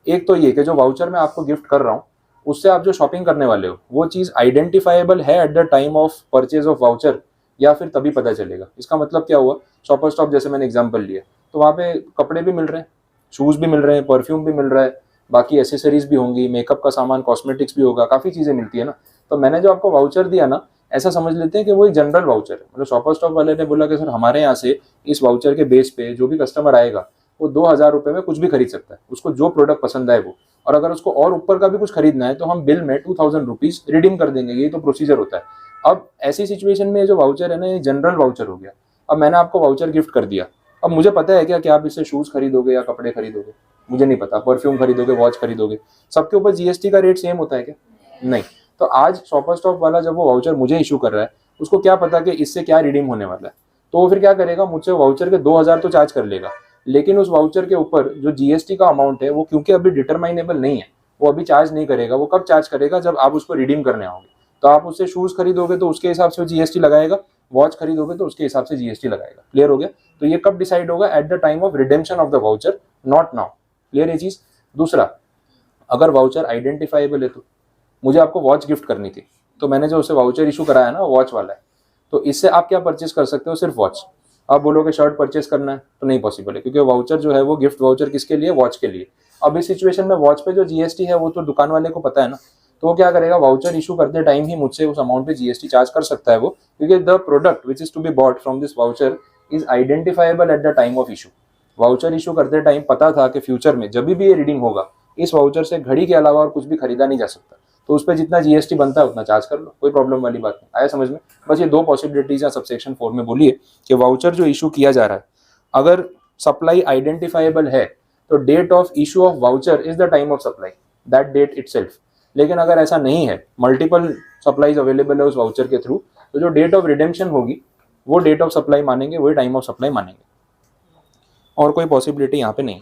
एक तो ये कि जो वाउचर मैं आपको गिफ्ट कर रहा हूँ उससे आप जो शॉपिंग करने वाले हो वो चीज आइडेंटिफाइबल है eight the time of purchase of voucher, या फिर तभी पता चलेगा। इसका मतलब क्या हुआ, शॉपर स्टॉप जैसे मैंने एग्जांपल लिया, तो वहाँ पे कपड़े भी मिल रहे हैं, शूज भी मिल रहे हैं, परफ्यूम भी मिल रहा है, बाकी एसेसरीज भी होंगी, मेकअप का सामान, कॉस्मेटिक्स भी होगा, काफी चीजें मिलती है ना। तो मैंने जो आपको वाउचर दिया ना, ऐसा समझ लेते हैं कि वो एक जनरल वाउचर है। मतलब शॉपर स्टॉप वाले ने बोला कि सर हमारे यहाँ से इस वाउचर के बेस पे जो भी कस्टमर आएगा वो 2000 रुपए में कुछ भी खरीद सकता है, उसको जो प्रोडक्ट पसंद आए वो। और अगर उसको और ऊपर का भी कुछ खरीदना है तो हम बिल में 2000 रुपीज रिडीम कर देंगे, यही तो प्रोसीजर होता है। अब ऐसी सिचुएशन में जो वाउचर है ना, ये जनरल वाउचर हो गया। अब मैंने आपको वाउचर गिफ्ट कर दिया, अब मुझे पता है क्या कि आप इससे शूज खरीदोगे या कपड़े खरीदोगे, मुझे नहीं पता, परफ्यूम खरीदोगे, वॉच खरीदोगे, सबके ऊपर जीएसटी का रेट सेम होता है क्या? नहीं। तो आज शॉपर स्टॉप वाला जब वो वाउचर मुझे इशू कर रहा है, उसको क्या पता कि इससे क्या रिडीम होने वाला है, तो वो फिर क्या करेगा, मुझसे वाउचर के 2000 तो चार्ज कर लेगा, लेकिन उस वाउचर के ऊपर जो जीएसटी का अमाउंट है वो क्योंकि अभी डिटरमाइनेबल नहीं है, वो अभी चार्ज नहीं करेगा। वो कब चार्ज करेगा, जब आप उसको रिडीम करने आओगे। तो आप उससे शूज खरीदोगे तो उसके हिसाब से वो जीएसटी लगाएगा, वॉच खरीदोगे तो उसके हिसाब से जीएसटी लगाएगा। क्लियर हो गया? तो ये कब डिसाइड होगा, eight the time of redemption of the voucher, not now. Clear ये चीज? दूसरा, अगर वाउचर आइडेंटिफाइबल है, तो मुझे आपको वॉच गिफ्ट करनी थी, तो मैंने जो उसे वाउचर इशू कराया ना, वॉच वाला है, तो इससे आप क्या परचेस कर सकते हो, सिर्फ वॉच। आप बोलोगे शर्ट परचेस करना है तो नहीं पॉसिबल है, क्योंकि वाउचर जो है वो गिफ्ट वाउचर किसके लिए, वॉच के लिए। अब इस सिचुएशन में वॉच पे जो जीएसटी है वो तो दुकान वाले को पता है ना, तो वो क्या करेगा, वाउचर इशू करते टाइम ही मुझसे उस अमाउंट पे जीएसटी चार्ज कर सकता है वो, क्योंकि the product which is to be bought from this voucher is identifiable at the time of issue. Voucher issue करते टाइम पता था कि फ्यूचर में जब भी ये रीडिंग होगा, इस वाउचर से घड़ी के अलावा और कुछ भी खरीदा नहीं जा सकता, तो उस पर जितना जीएसटी बनता है उतना चार्ज कर लो, कोई प्रॉब्लम वाली बात नहीं। आया समझ में? बस ये 2 पॉसिबिलिटीज यहाँ सबसेक्शन 4 में बोलिए कि वाउचर जो इशू किया जा रहा है, अगर सप्लाई आइडेंटिफाइबल है तो date of issue of voucher is the time of supply, that date itself. लेकिन अगर ऐसा नहीं है, मल्टीपल सप्लाईज अवेलेबल है उस वाउचर के थ्रू, तो जो डेट ऑफ रिडेम्पशन होगी वो डेट ऑफ सप्लाई मानेंगे, वही टाइम ऑफ सप्लाई मानेंगे, और कोई पॉसिबिलिटी यहाँ पे नहीं।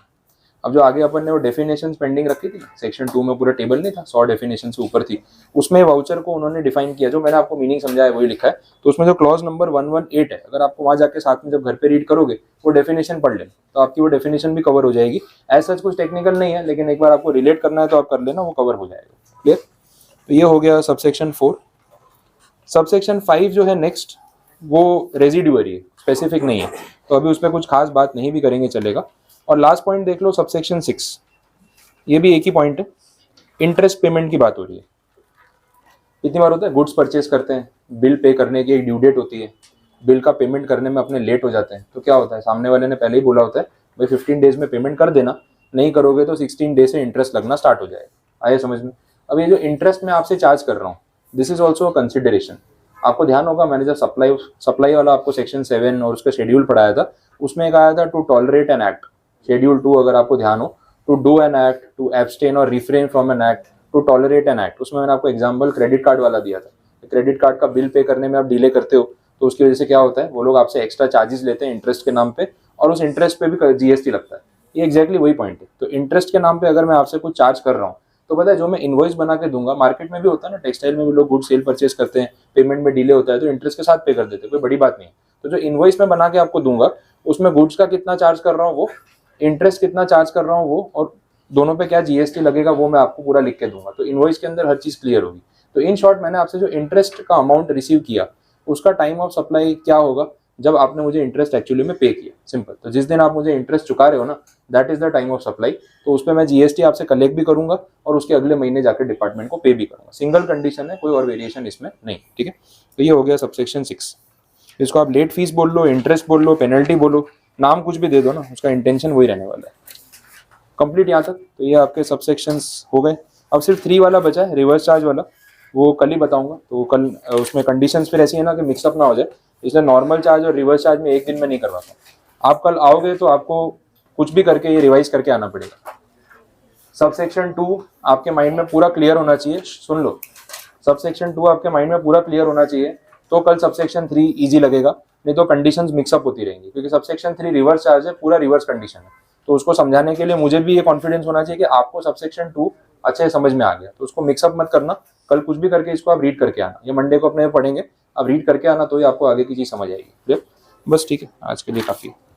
अब जो आगे अपन ने वो डेफिनेशन पेंडिंग रखी थी, सेक्शन 2 में पूरा टेबल नहीं था, 100 डेफिनेशन से ऊपर थी, उसमें वाउचर को उन्होंने डिफाइन किया, जो मैंने आपको मीनिंग समझाया वही लिखा है। तो उसमें जो क्लॉज नंबर 118 है, अगर आपको वहां जाके साथ में जब घर पे रीड करोगे वो डेफिनेशन पढ़ लेना, तो आपकी वो डेफिनेशन भी कवर हो जाएगी। ऐसा कुछ टेक्निकल नहीं है, लेकिन एक बार आपको रिलेट करना है तो आप कर लेना, वो कवर हो जाएगा। क्लियर? तो ये हो गया सबसेक्शन 4। सबसेक्शन 5 जो है नेक्स्ट, वो रेजिडुअरी है, स्पेसिफिक नहीं है, तो अभी उस पर कुछ खास बात नहीं भी करेंगे चलेगा। और लास्ट पॉइंट देख लो, सबसेक्शन 6, ये भी एक ही पॉइंट है, इंटरेस्ट पेमेंट की बात हो रही है। कितनी बार होता है, गुड्स परचेज करते हैं, बिल पे करने की एक ड्यू डेट होती है, बिल का पेमेंट करने में अपने लेट हो जाते हैं, तो क्या होता है, सामने वाले ने पहले ही बोला होता है भाई 15 डेज में पेमेंट कर देना, नहीं करोगे तो 16 डेज से इंटरेस्ट लगना स्टार्ट हो जाएगा। आए समझ में? अब ये जो इंटरेस्ट मैं आपसे चार्ज कर रहा हूँ, this is also a consideration. आपको ध्यान होगा, मैंने जब सप्लाई वाला आपको सेक्शन 7 और उसका शेड्यूल पढ़ाया था, उसमें एक आया था to tolerate an act, schedule 2 अगर आपको ध्यान हो, to do an act, to abstain और refrain from an act, to tolerate an act. उसमें मैंने आपको एग्जांपल क्रेडिट कार्ड वाला दिया था। क्रेडिट कार्ड का बिल पे करने में आप डिले करते हो, तो उसकी वजह से क्या होता है, वो लोग आपसे एक्स्ट्रा चार्जेस लेते हैं इंटरेस्ट के नाम पे, और उस इंटरेस्ट पे भी जीएसटी लगता है। ये एग्जैक्टली वही पॉइंट है। तो इंटरेस्ट के नाम पे अगर मैं आपसे कुछ चार्ज कर रहा हूँ, तो पता है जो मैं इनवॉइस बना के दूंगा, मार्केट में भी होता है ना, टेक्सटाइल में भी लोग गुड सेल परचेज करते हैं, पेमेंट में डिले होता है तो इंटरेस्ट के साथ पे कर देते हैं, कोई बड़ी बात नहीं। तो जो इनवॉइस में बना के आपको दूंगा, उसमें गुड्स का कितना चार्ज कर रहा हूँ वो, इंटरेस्ट कितना चार्ज कर रहा हूँ वो, और दोनों पे क्या जीएसटी लगेगा वो मैं आपको पूरा लिख के दूंगा। तो इनवॉइस के अंदर हर चीज क्लियर होगी। तो इन शॉर्ट, मैंने आपसे जो इंटरेस्ट का अमाउंट रिसीव किया, उसका टाइम ऑफ सप्लाई क्या होगा, जब आपने मुझे इंटरेस्ट एक्चुअली में पे किया, सिंपल। तो जिस दिन आप मुझे इंटरेस्ट चुका रहे हो ना, that is the time of supply. तो उस पर मैं जीएसटी आपसे कलेक्ट भी करूंगा और उसके अगले महीने जाकर डिपार्टमेंट को पे भी करूंगा। सिंगल कंडीशन है, कोई और वेरिएशन इसमें नहीं। ठीक है, तो ये हो गया सबसेक्शन 6। इसको आप लेट फीस बोल लो, इंटरेस्ट बोल लो, पेनल्टी बोलो, नाम कुछ भी दे दो ना, उसका इंटेंशन वही रहने वाला है। कंप्लीट यहाँ तक। तो ये आपके सबसेक्शंस हो गए। अब सिर्फ 3 वाला बचा है, रिवर्स चार्ज वाला, वो कल ही बताऊंगा। तो कल उसमें कंडीशंस फिर ऐसी है ना कि मिक्सअप ना हो जाए, इसलिए नॉर्मल चार्ज और रिवर्स चार्ज में एक दिन में नहीं करवाता। आप कल आओगे तो आपको कुछ भी करके ये रिवाइज करके आना पड़ेगा। सबसेक्शन 2 आपके माइंड में पूरा क्लियर होना चाहिए, सुन लो, सबसेक्शन 2 आपके माइंड में पूरा क्लियर होना चाहिए, तो कल सबसेक्शन 3 इजी लगेगा, नहीं तो कंडीशंस मिक्सअप होती रहेंगी, क्योंकि सबसेक्शन 3 रिवर्स चार्ज है, पूरा रिवर्स कंडीशन है। तो उसको समझाने के लिए मुझे भी ये कॉन्फिडेंस होना चाहिए कि आपको सबसेक्शन 2 अच्छे से समझ में आ गया, तो उसको मिक्सअप मत करना। कल कुछ भी करके इसको आप रीड करके आना, ये मंडे को अपने पढ़ेंगे, अब रीड करके आना, तो ही आपको आगे की चीज समझ आएगी। बस ठीक है, आज के लिए काफी है।